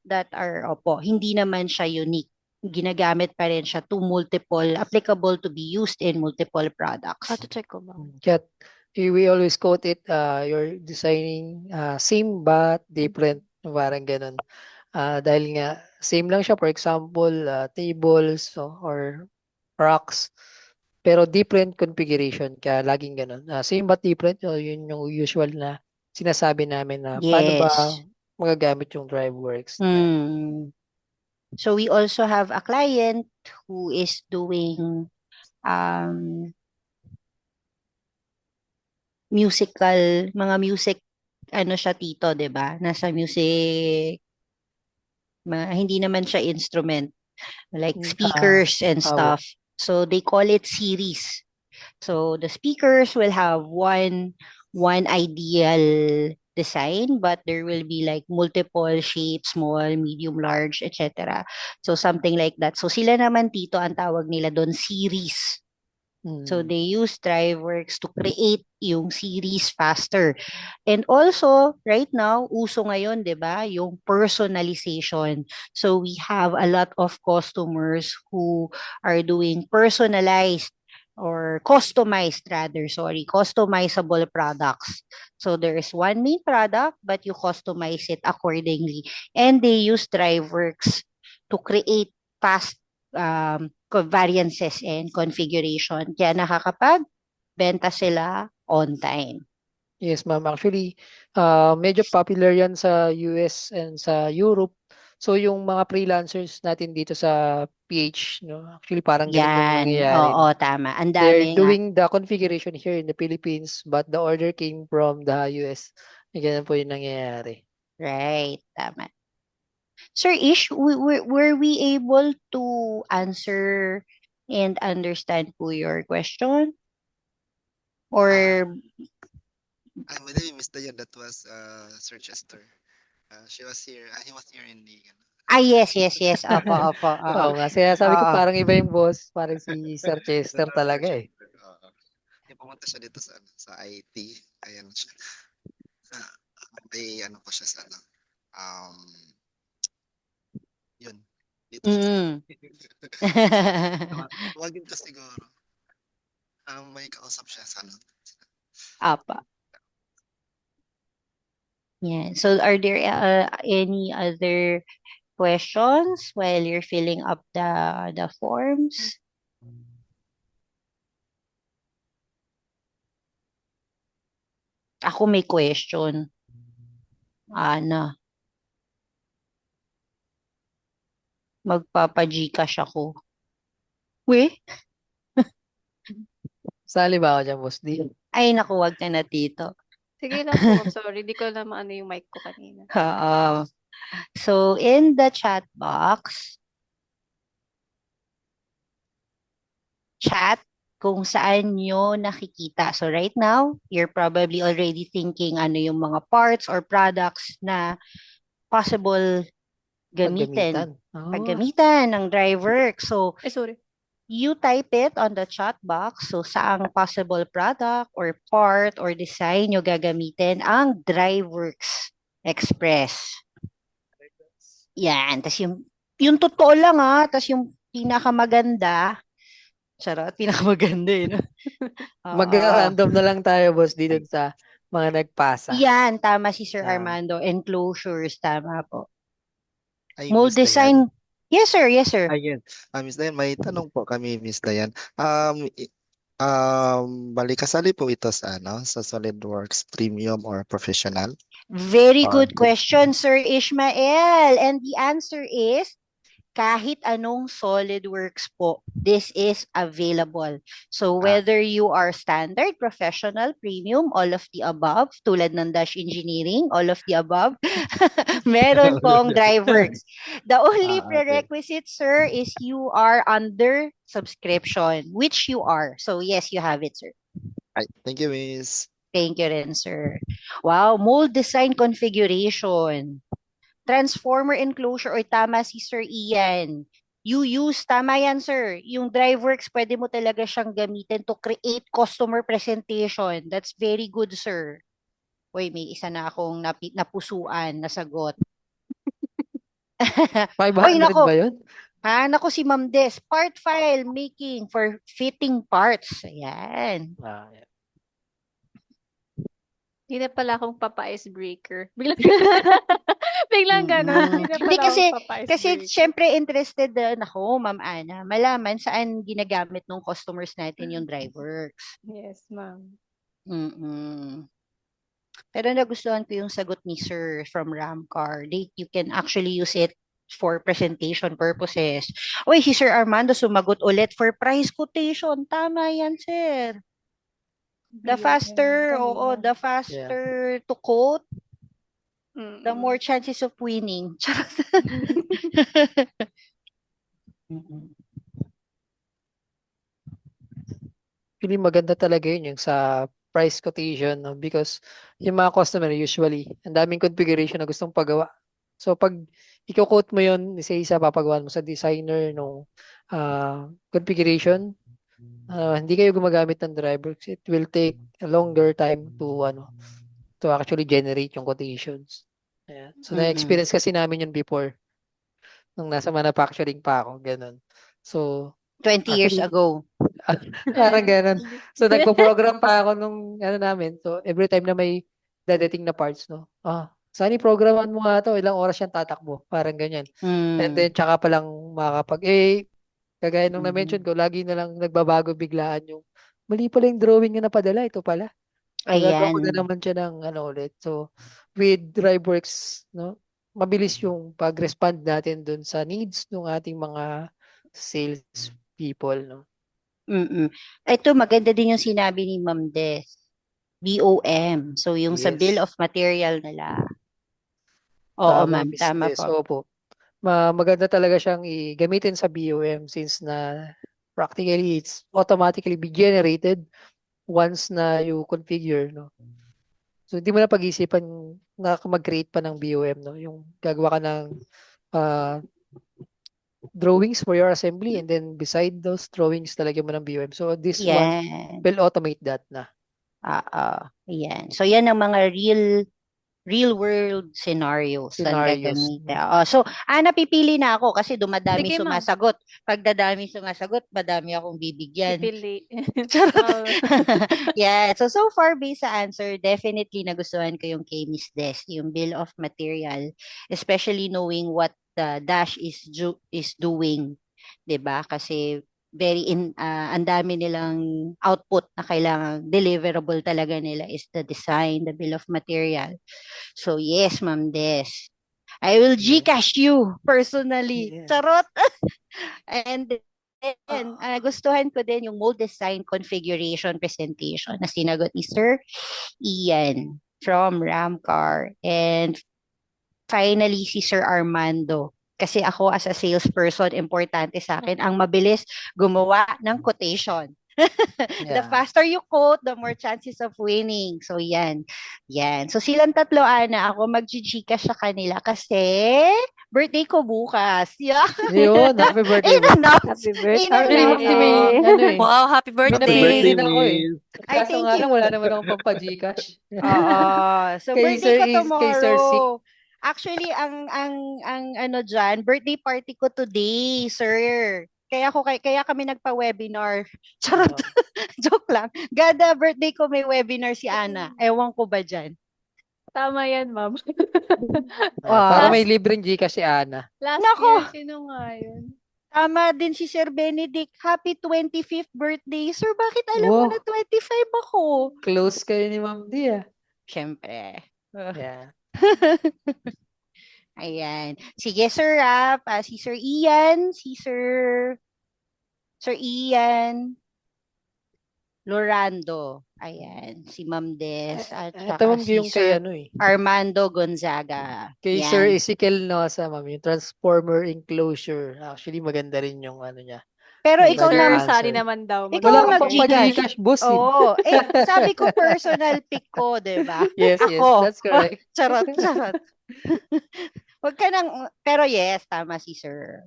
that are, hindi naman siya unique. Ginagamit pa rin siya applicable to be used in multiple products. check ko ba? Kaya we always quote it, you're designing same but different, parang ganun. Dahil nga, same lang siya, for example, tables or rocks, pero different configuration, kaya laging ganun. Same but different, yun yung usual na sinasabi namin na paano ba magagamit yung DriveWorks. So we also have a client who is doing mga music, ano siya, Tito, 'di ba? Nasa music, hindi naman siya instrument, like speakers and stuff. So they call it series. So the speakers will have one ideal design, but there will be like multiple shapes, small, medium, large, etc. So something like that. So sila naman, Tito, ang tawag nila doon series. So they use DriveWorks to create yung series faster. And also, right now, uso ngayon, 'di ba, yung personalization. So we have a lot of customers who are doing personalized or customizable products. So there is one main product, but you customize it accordingly. And they use DriveWorks to create fast variances and configuration. Kaya nakakapag-benta sila on time. Yes, ma'am. Actually, medyo popular yan sa US and sa Europe. So, yung mga freelancers natin dito sa PH, no? Actually, parang ganun yung nangyayari. Oo, No? tama. Ang They're dami nga. doing the configuration here in the Philippines, but the order came from the US. Ganun po yung nangyayari. Right, tama. Sir Ish, were we able to answer and understand po your question? Or My name is Dayan. That was Sir Chester. She was here. He was here in the. yes, yes, yes. Opo, opo, oo. Oo nga, sinasabi ko Oo. parang iba yung boss. Parang si Sir Chester Sir talaga eh. Chester. Yung pumunta siya dito sa IT. Ayan siya. May ano po siya sa ano. Um, yun. Dito siya sa. Mm. Tawagin ko siguro. May kausap siya sa ano. Apa. Yeah. So are there any other questions while you're filling up the forms? Ako may question. Ana. Magpapa-Gcash ako. We? Sali ba ako dyan, boss? Di. Ay, naku, wag ka na, tito. Sige lang po. Sorry, di ko na maano yung mic ko kanina. So, in the chat box, chat kung saan nyo nakikita. So, right now, you're probably already thinking ano yung mga parts or products na possible gamitin. Paggamitan ng DriveWorks. So, Sorry. you type it on the chat box. So, saang possible product or part or design nyo gagamitin ang DriveWorks Express. Yan. Tapos yung totoo lang tapos yung pinakamaganda, charot, pinakamaganda eh. No? Mag-random na lang tayo, boss, dito sa mga nagpasa. Yan, tama si Sir Armando. Enclosures, tama po. Ay, Mold Miss design. Dayan. Yes, sir. Yes, sir. Ayun. Miss Dayan, may tanong po kami, Miss Dayan. Bali kasali po ito sa sa SolidWorks Premium or Professional? Very good question, Sir Ishmael. And the answer is kahit anong SolidWorks po, this is available. So whether you are standard, professional, premium, all of the above, tulad ng Dash Engineering, all of the above, meron pong DriveWorks. The only prerequisite, sir, is you are under subscription, which you are. So yes, you have it, sir. Thank you, Miss. Thank you rin, sir. Wow, mold design configuration. Transformer enclosure, or tama si Sir Ian. You use, tama yan, sir. Yung DriveWorks, pwede mo talaga siyang gamitin to create customer presentation. That's very good, sir. Uy, may isa na akong napusuan, nasagot. 500 ba yun? Naku si Ma'am Des. Part file making for fitting parts. Ayan. Hindi na pala akong papa-icebreaker. Biglang ganun. Hindi kasi syempre interested ako, Ma'am Ana, malaman saan ginagamit ng customers natin yung DriveWorks. Yes, ma'am. Pero nagustuhan ko yung sagot ni Sir from Ramcar. You can actually use it for presentation purposes. Uy, si Sir Armando sumagot ulit for price quotation. Tama yan, sir. The faster, the faster to quote, the more chances of winning. Actually, maganda talaga yun yung sa price quotation, no? Because yung mga customer usually, ang daming configuration na gustong pagawa. So, pag i-quote mo yun, isa-isa papagawa mo sa designer no configuration, hindi kayo gumagamit ng DriveWorks. It will take a longer time to actually generate yung quotations. Ayan. So, na-experience kasi namin yun before nung nasa manufacturing pa ako, ganun. So, 20 years ago. Parang ganun. So, nagpo-program pa ako nung namin. So, every time na may dadating na parts, no? Sani, programan mo nga to, ilang oras yan tatakbo. Parang ganyan. And then, tsaka pa lang kagaya nung na-mention ko, lagi na lang nagbabago biglaan yung, mali pala yung drawing na napadala, ito pala. Magagawa ko na naman siya ng ulit. So, with DriveWorks, no, mabilis yung pag-respond natin dun sa needs ng ating mga sales people, no. Ito, maganda din yung sinabi ni Ma'am Des. BOM. So, yung sa bill of material nila. Oo, ma'am. Tama po. Opo. Maganda talaga siyang i-gamitin sa BOM since na Practically, it's automatically be generated once na you configure, no? So, hindi mo na pag-isipan na mag-create pa ng BOM, no? Yung gagawa ka ng uh, drawings for your assembly and then beside those drawings, talagyan mo ng BOM. So, this one Yan. will automate that na. Yan. So, yan ang mga real world scenarios na Scenarios. gagamitin. So, napipili na ako kasi dumadami Sige, ma'am. sumasagot. Pag dadami sumasagot, madami akong bibigyan. Pipili. Charot. Oh. Yeah. So far, based sa answer, definitely nagustuhan ko yung kay Miss Des, yung bill of material, especially knowing what the Dash is doing, 'di ba? Kasi ang dami nilang output na kailangan deliverable talaga nila is the design, the bill of material. So yes, Ma'am Des. I will Yeah. Gcash you personally. Yeah. Charot. And then, gustuhan ko din yung mold design configuration presentation na sinagot ni Sir Ian from Ramcar. And finally, si Sir Armando. Kasi ako as a salesperson, importante sa akin ang mabilis gumawa ng quotation. The Yeah. faster you quote, the more chances of winning. So, yan. Yan. So, silang tatlo, Ana, ako mag-gcash sa kanila kasi birthday ko bukas. Yeah. Yun, happy birthday. In-announce. Happy birthday. Actually, In-announce. may, ano eh, Wow, happy may Happy birthday. napili birthday, din ako eh. Miss. Ay, Kaso thank nga you. lang, wala naman akong pampa-Gcash. So Kay birthday ko Kay Sir Sick. tomorrow. Actually, ang ano diyan, birthday party ko today, sir. Kaya kami nagpa-webinar. Charot. Joke lang. Gada birthday ko may webinar si Ana. Ewan ko ba diyan. Tama yan, ma'am. Para Wow. may libreng Gcash si Ana. Last Nako. year, sino nga yun? Tama din si Sir Benedict. Happy 25th birthday. Sir, bakit alam mo Wow. na 25 ako? Close kayo ni Ma'am D ah. Siyempre. Yeah. Ayan. Sige, Sir Rap. Si Sir Ian. Sir Ian. Lorando. Ayan. Si Ma'am Des. At Ito saka ma'am si yung kay Sir ano eh. Armando Gonzaga. Kay Sir Yan. Ezekiel Nosa ma'am. Yung transformer enclosure. Actually maganda rin yung ano niya. Pero Yung ikaw Sir na, answer. Sari naman daw. Ikaw Wala ang kang mag-Gcash. pampa-Gcash boss eh. Oo. Sabi ko personal pick ko, di ba? Yes, Ako. that's correct. Charot. Wag ka nang, pero yes, tama si Sir.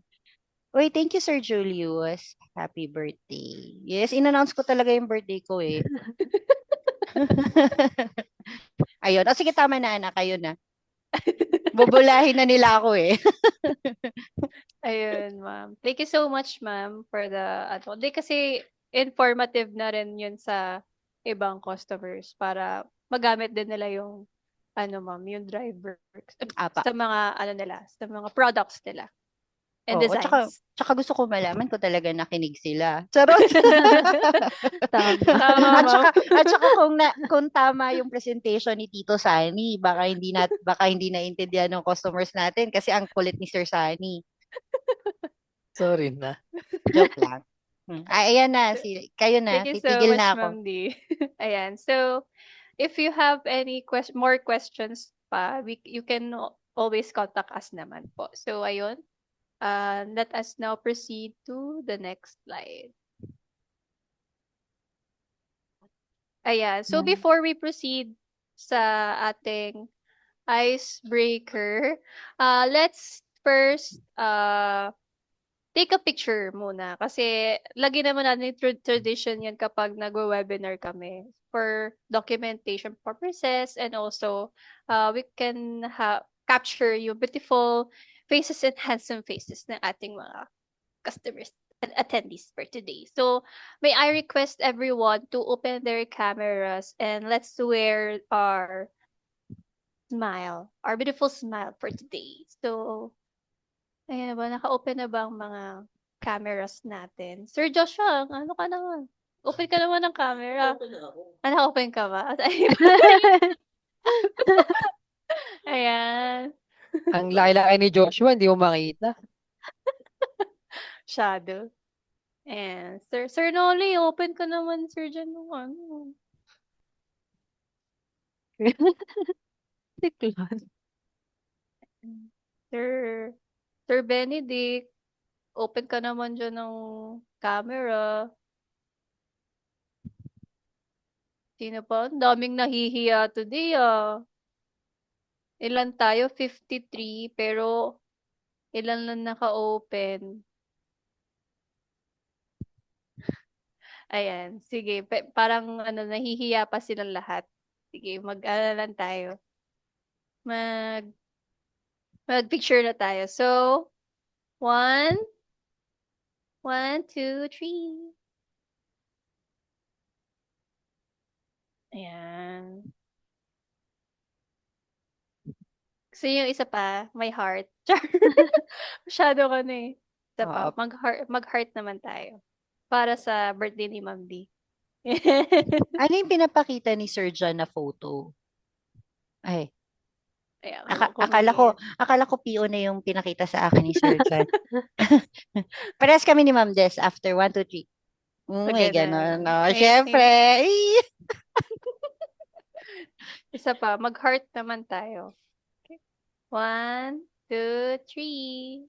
Uy, thank you, Sir Julius. Happy birthday. Yes, in-announce ko talaga yung birthday ko eh. Ayun. Sige, tama na, anak. Kayo na. Bubulahin na nila ako eh. Ayun, ma'am. Thank you so much, ma'am, for the ano. Di kasi informative na rin yun sa ibang customers para magamit din nila yung ano, ma'am, yung driver Apa. sa mga ano nila, sa mga products nila and Oo, designs. tsaka gusto ko malaman kung talaga nakinig sila. Charot. Tama. Tama, At ma'am. saka kung tama yung presentation ni Tito Sani, baka hindi naintindihan ng customers natin kasi ang kulit ni Sir Sani. Sorry na. Joke lang. Ayan na, kayo na, Thank you so titigil much, na ako. Ma'am D. Ayan. So, if you have any more questions pa, you can always contact us naman po. So, ayun. Let us now proceed to the next slide. Ayan. So, before we proceed sa ating icebreaker, let's first take a picture muna. Kasi lagi naman natin tradition yan kapag nagwe-webinar kami for documentation purposes and also we can capture yung beautiful faces and handsome faces ng ating mga customers and attendees for today. So, may I request everyone to open their cameras and let's wear our smile, our beautiful smile for today. So, ayan na ba? Naka-open na ba ang mga cameras natin? Sir Joshua, ano ka naman? Open ka naman ng camera. Naka-open ka ba? Ayan. Ang laki-laki ni Joshua, hindi mo makita. Shadow. And Sir Noli, open ka naman, Sir Jan, nung ano. Tiklan. Sir Benedict. Open ka naman dyan ng camera. Sino pa? Ang daming nahihiya today, ah. Ilan tayo? 53, pero ilan lang naka-open. Ayan, sige. Parang ano, nahihiya pa silang lahat. Sige, mag-ano lang tayo. Mag, mag-picture na tayo. So, one, one, two, three. Ayan. Gusto niyo yung isa pa? May heart. Char. Masyado ka na eh. Isa pa. Mag-heart naman tayo. Para sa birthday ni Ma'am D. Ano yung pinapakita ni Sir John na photo? Ay, Ayan, akala ko PO na yung pinakita sa akin ni Sir John. Parehas kami ni Ma'am Des after 1, 2, 3. May Ganun. ganon. No, syempre. Isa pa. Mag-heart naman tayo. Okay. 1, 2, 3.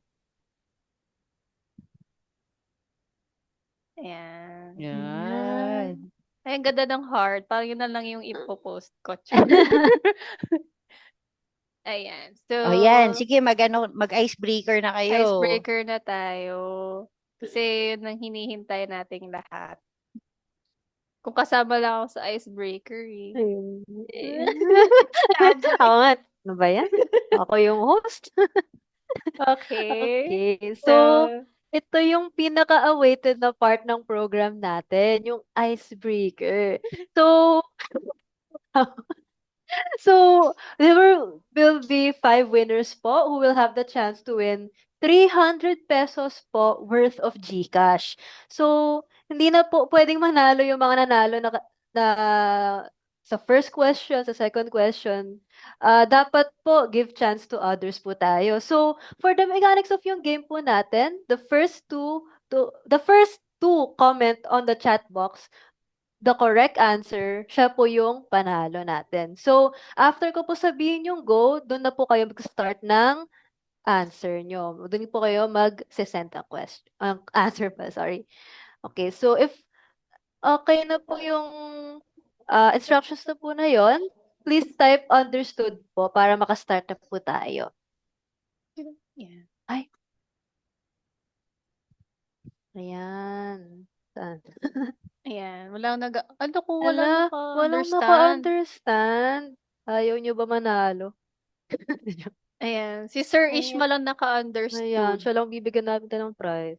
Ayan. Yan. Ay, ang ganda ng heart. Parang yun na lang yung ipopost ko. Ayan. So, Yan. Sige, mag-icebreaker na kayo. icebreaker na tayo. Kasi yun ang hinihintay nating lahat. Kung kasama lang ako sa icebreaker eh. Ayun. Ako nga. Ano ba yan? Ako yung host. Okay. Okay. So, ito yung pinaka-awaited na part ng program natin, yung icebreaker. So, there will be 5 winners po who will have the chance to win 300 pesos po worth of GCash. So, hindi na po pwedeng manalo yung mga nanalo na sa first question, sa second question. Dapat po give chance to others po tayo. So, for the mechanics of yung game po natin, the first two comment on the chat box the correct answer, siya po yung panalo natin. So, after ko po sabihin yung go, doon na po kayo mag-start ng answer nyo. Doon po kayo mag-send ang question. Answer pa, sorry. Okay, so if okay na po yung instructions na po na yon, please type understood po para makastart na po tayo. Yeah. Ay. Ayan. Saan? Ayan. Ano kung walang Walang naka-understand? naka-understand. Ayaw nyo ba manalo? Ayan. Si Sir Ishma lang Ayan, naka-understood. siya lang bibigyan natin ng prize.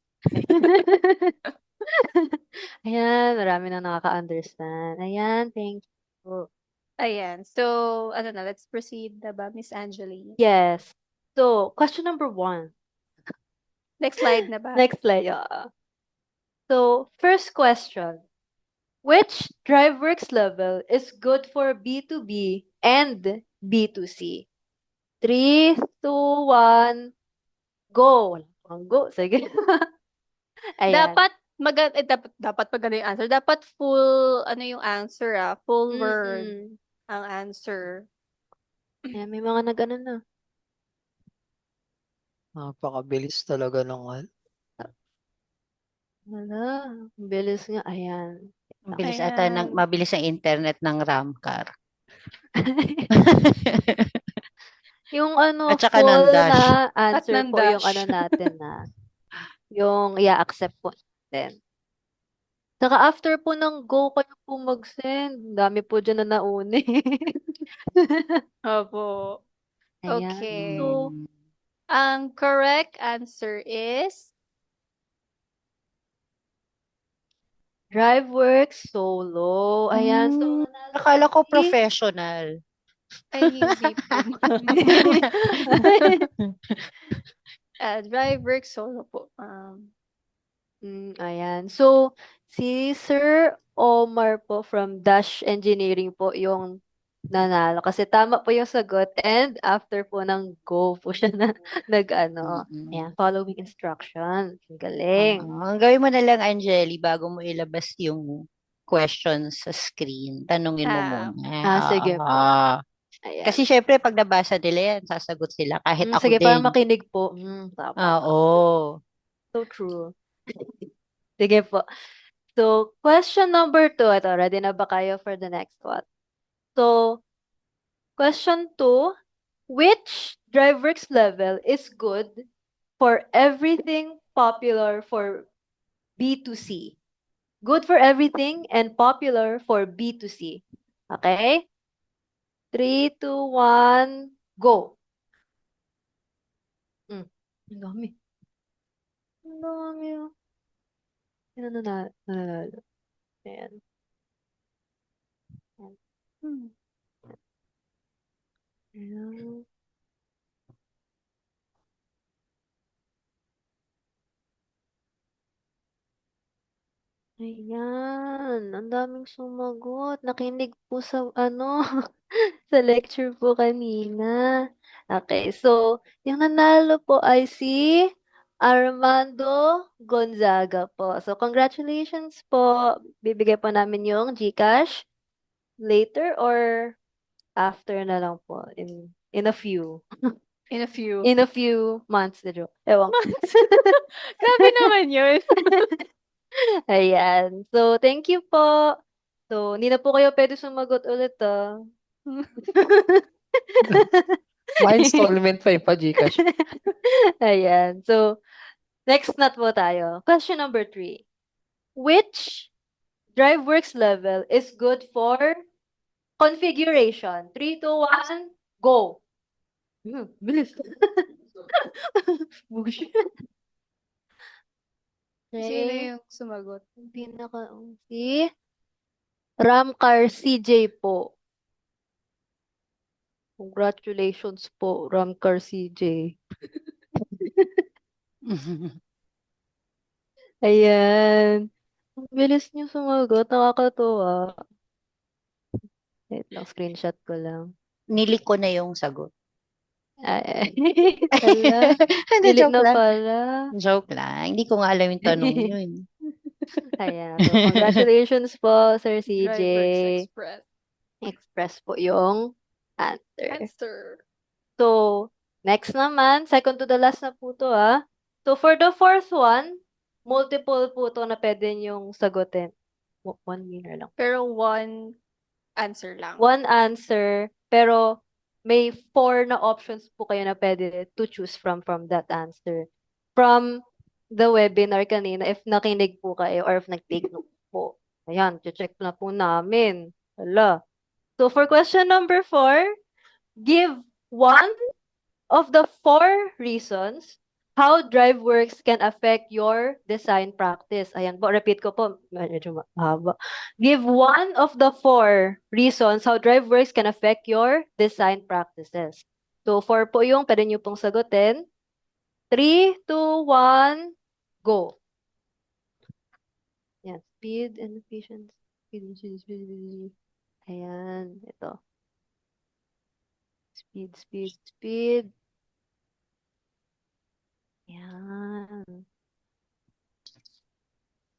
Ayan, marami na nakaka-understand. Ayan, thank you. Ayan. So, ano na, let's proceed na ba, Miss Angeline? Yes. So, question number 1. Next slide na ba? Next slide. So, first question. Which DriveWorks level is good for B2B and B2C? 3, 2, 1, go. Go. Sige. Ayan. Dapat pag ano yung answer. Dapat full, ano yung answer full word ang answer. Ayan, may mga nag-ano na. Napakabilis talaga ng Wala, ang bilis nga. Ayan. Mabilis Ayan. mabilis ang internet ng Ramcar. Yung ano, At saka full ng dash. na answer ng po yung dash. ano natin na. Yung i-accept po natin. Saka after po ng go kayo po mag-send. Dami po dyan na nauni. Opo. Ayan. Okay. So, Ang correct answer is DriveWorks Solo. Ayan. So, Akala ko professional. ay hindi po. DriveWorks Solo po. Ayan. So, si Sir Omar po from Dash Engineering po yung nanalo. Kasi tama po yung sagot. And after po ng go po siya na nag-ano. Ayan, following instructions. Ang galing. Ang gawin mo na lang, Angeli, bago mo ilabas yung questions sa screen, tanungin mo muna. Sige po. Ayan. Kasi syempre, pag nabasa nila yan, sasagot sila kahit ako Sige, din. para makinig po. Tama. Oo. So true. Sige po. So, question number 2. Ito, ready na ba kayo for the next one? So, question 2. Which DriveWorks level is good for everything popular for B2C? Good for everything and popular for B2C. Okay? 3, 2, 1, go. Ang dami. Ang dami. Sino nanalo? Ayan. Ayan. Ayan, ang daming sumagot. Nakinig po sa sa lecture po kanina. Okay, so yung nanalo po ay si Armando Gonzaga po. So congratulations po. Bibigay po namin yung GCash later or after na lang po in a few In a few months na joke. Ewan ko. months. Grabe naman yun. Ayan. So, thank you po. So, hindi na po kayo pwede sumagot ulit, ah. Mga installment pa yung pa-GCash. Ayan. So, next na po tayo. Question number 3. Which DriveWorks level is good for configuration? 3, 2, 1, go. Bilis. Bullshit. Sino Okay. yung sumagot? Yung si Ramcar CJ po. Congratulations po, Ramcar CJ. Ayan. Ang bilis niyo sumagot. Nakakatuwa. Wait lang, screenshot ko lang. Nili ko na yung sagot. Ay, ala. Hindi, Delete joke na lang. pala. Joke lang. Hindi ko nga alam yung tanong yun. Ayan. So, congratulations po, Sir CJ. DriveWorks Express. Express po yung answer. Answer. So, next naman, second to the last na po to, ah. So, for the fourth one, multiple po to na pwede niyong sagutin. One winner lang. Pero one answer lang. One answer, pero may 4 na options po kayo na pwede to choose from that answer. From the webinar kanina, if nakinig po kayo or if nag-take note po. Ayan, check na po namin. Hala. So, for question number 4, give one of the 4 reasons how DriveWorks can affect your design practice. Ayan po, repeat ko po. Medyo mahaba. Give one of the 4 reasons how DriveWorks can affect your design practices. So, 4 po yung pwede nyo pong sagutin. 3, 2, 1, go. Ayan, speed and efficiency. Speed. Ayan, ito. Speed. Ayan.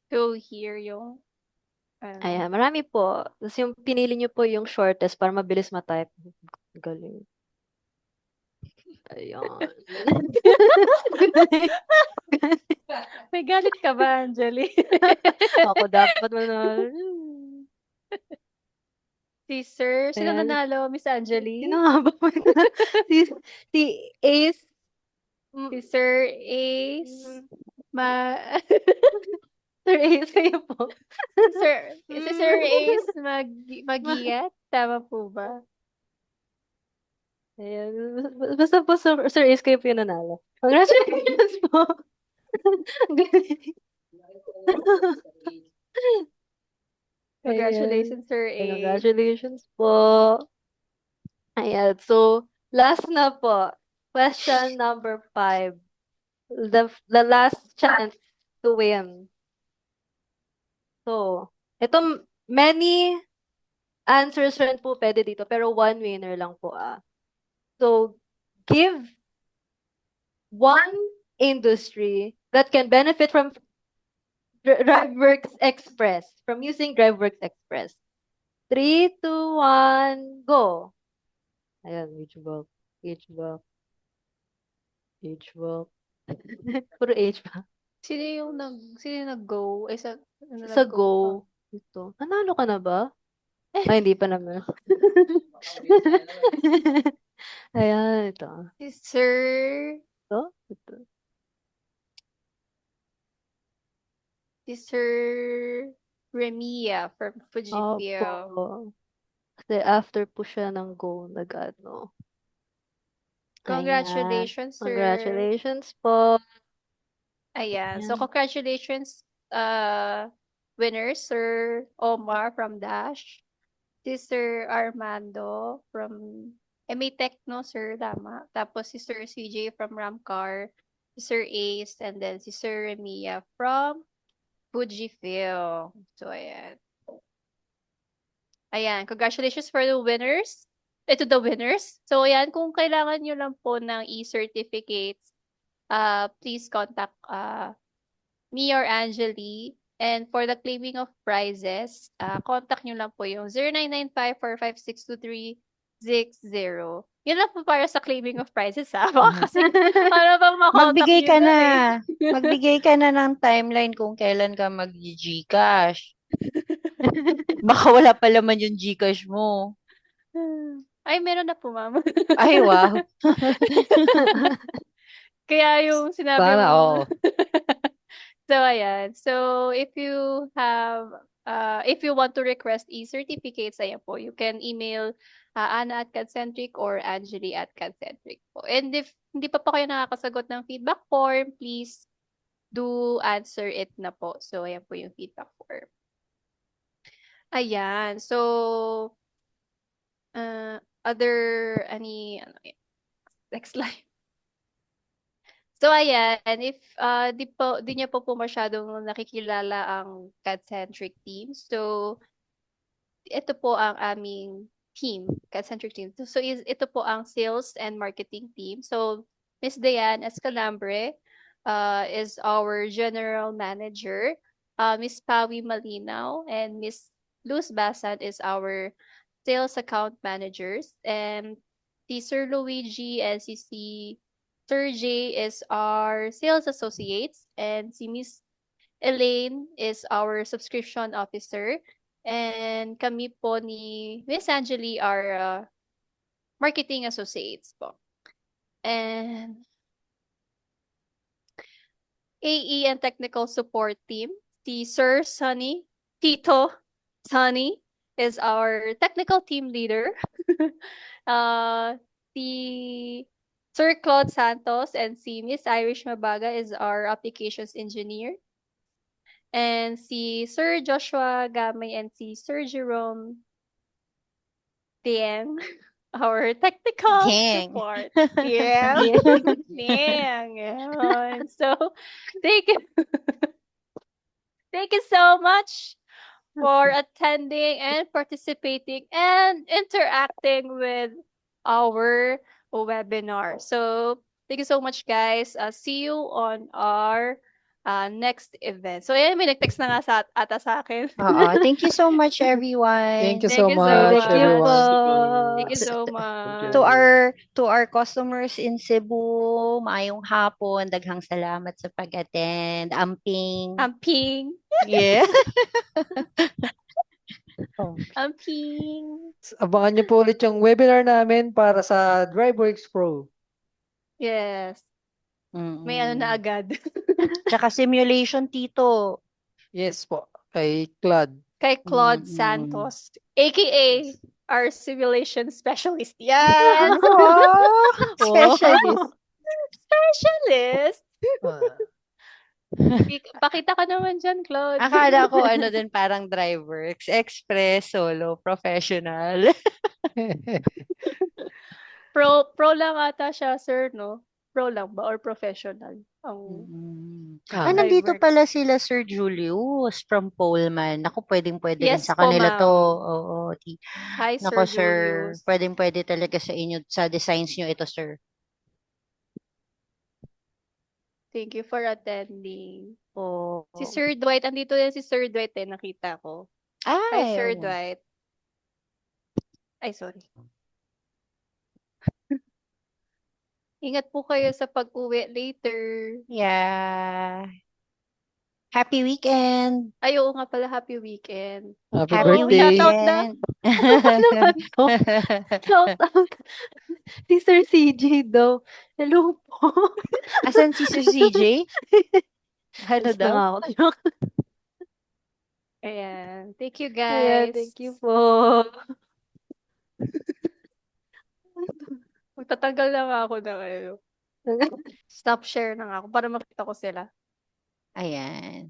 So, here yung Ayan, marami po. Tapos yung pinili nyo po yung shortest para mabilis ma-type. Galing. Ayan. May galit ka ba, Anjali? Ako dapat manalo. Si Sir, sino Ayan. nanalo, Miss Anjali? Sino nga ba? si Ace. Si Sir Ace. Sir Ace, kayo po. Si Sir Ace Magiyat? Tama po ba? Ayan. Basta po, Sir Ace, kayo po yung nanalo. Congratulations po. Congratulations, Sir Ayan. Ace. Congratulations po. Ayan. So, last na po. Question number 5. The last chance to win. So, ito, many answers rin po pwede dito, pero one winner lang po, ah. So, give one industry that can benefit from DriveWorks Express, from using DriveWorks Express. 3, 2, 1, go. Ayan, HVAC. Puro H pa. Sino yung nag-go? Ay, ano Sa nag-go pa? Go. Ito. Nanalo ka na ba? Ay, hindi pa naman. Ayan, ito. Si Sir, Ito. Ito. si Sir Remiya from Fujifilm. Opo. Kasi after po siya ng Go, nag-ano. Ayan. Congratulations, sir. Congratulations po. Ayan. So, Ayan. congratulations, winners, Sir Omar from Dash, si Sir Armando from MA Techno, sir, tama. Tapos si Sir CJ from Ramcar, si Sir Ace, and then si Sir Remia from Fujifilm. So, ayan. Ayan, congratulations for the winners. To the winners. So, ayan, kung kailangan nyo lang po ng e-certificates, please contact me or Angeli. And for the claiming of prizes, contact nyo lang po yung 0995-456-2360. Yun lang po para sa claiming of prizes, ha? Baka kasi, para bang makontak Magbigay nyo ka dun na. eh. Magbigay ka na ng timeline kung kailan ka mag-Gcash. Baka wala pa laman yung Gcash mo. Ay, meron na po, ma'am. Ay, wow. Kaya yung sinabi Sana, mo. oo. So, ayan. So, if you want to request e-certificates, ayan po, you can email Ana at Cadcentric or Angeli at Cadcentric po. And if hindi pa po kayo nakakasagot ng feedback form, please do answer it na po. So, ayan po yung feedback form. Ayan. So, next slide. So, ayan, if di niya po masyadong nakikilala ang CAD-centric team. So, ito po ang aming team, CAD-centric team. So, ito po ang sales and marketing team. So, Miss Diane Escalambre is our general manager. Miss Pawi Malinaw and Miss Luz Basan is our sales account managers. And si Sir Luigi and si Sir J is our sales associates, and si Miss Elaine is our subscription officer, and kami po ni Miss Angeli are marketing associates po. And AE and technical support team, si Sir Sunny, Tito Sunny is our technical team leader. Si Sir Claude Santos and si Miss Irish Mabaga is our applications engineer. And si Sir Joshua Gamay and si Sir Jerome Dieng, our technical Dang. support. Yeah. Dang. Yun. So, thank you. Thank you so much for attending and participating and interacting with our webinar. So, thank you so much, guys. See you on our next event. So, ayan, may nag-text na nga ata sa akin. Oo. Thank you so much, everyone. Thank you Thank so you so much, much. Thank you po. everyone. Thank you so Thank much. To you. our customers in Cebu, maayong hapon. Daghang salamat sa pag-attend. Amping. Amping. Yeah. Amping. Abangan niyo po ulit yung webinar namin para sa DriveWorks Pro. Yes. May ano na Mm-mm. agad. Tsaka simulation, Tito. Yes po, kay Claude. Kay Claude Mm-mm. Santos, aka our simulation specialist. Yan! Oh, specialist. Specialist! Ah. Pakita ka naman dyan, Claude. Akala ko ano din parang DriveWorks, Express, Solo, Professional. Pro lang ata siya, sir, no? Pro lang ba? Or professional? Ang Ah. Nandito DriveWorks. pala sila Sir Julius from Pullman. Ako, pwedeng-pwede rin Yes sa po, kanila to. ma'am. Oo. Hi, Nako, Sir sir. Julius. Pwedeng-pwede talaga sa inyo, sa designs nyo ito, sir. Thank you for attending. Oh. Si Sir Dwight, andito din si Sir Dwight nakita ko. Hi, Ay, Sir oo. Dwight. Ay, sorry. Ingat po kayo sa pag-uwi later. Yeah. Happy weekend. Ay, oo nga pala, happy weekend. Happy Happy Oh, birthday. shoutout na. weekend. Naman to. Shout out. Si Sir CJ daw. Hello po. Asan si Sir CJ? Ano Alis na daw? nga ako. Joke. Ayan. Thank you, Ayan, guys. thank you po. Magtatagal na nga ako na kayo. Stop share na nga ako para makita ko sila. Ayan.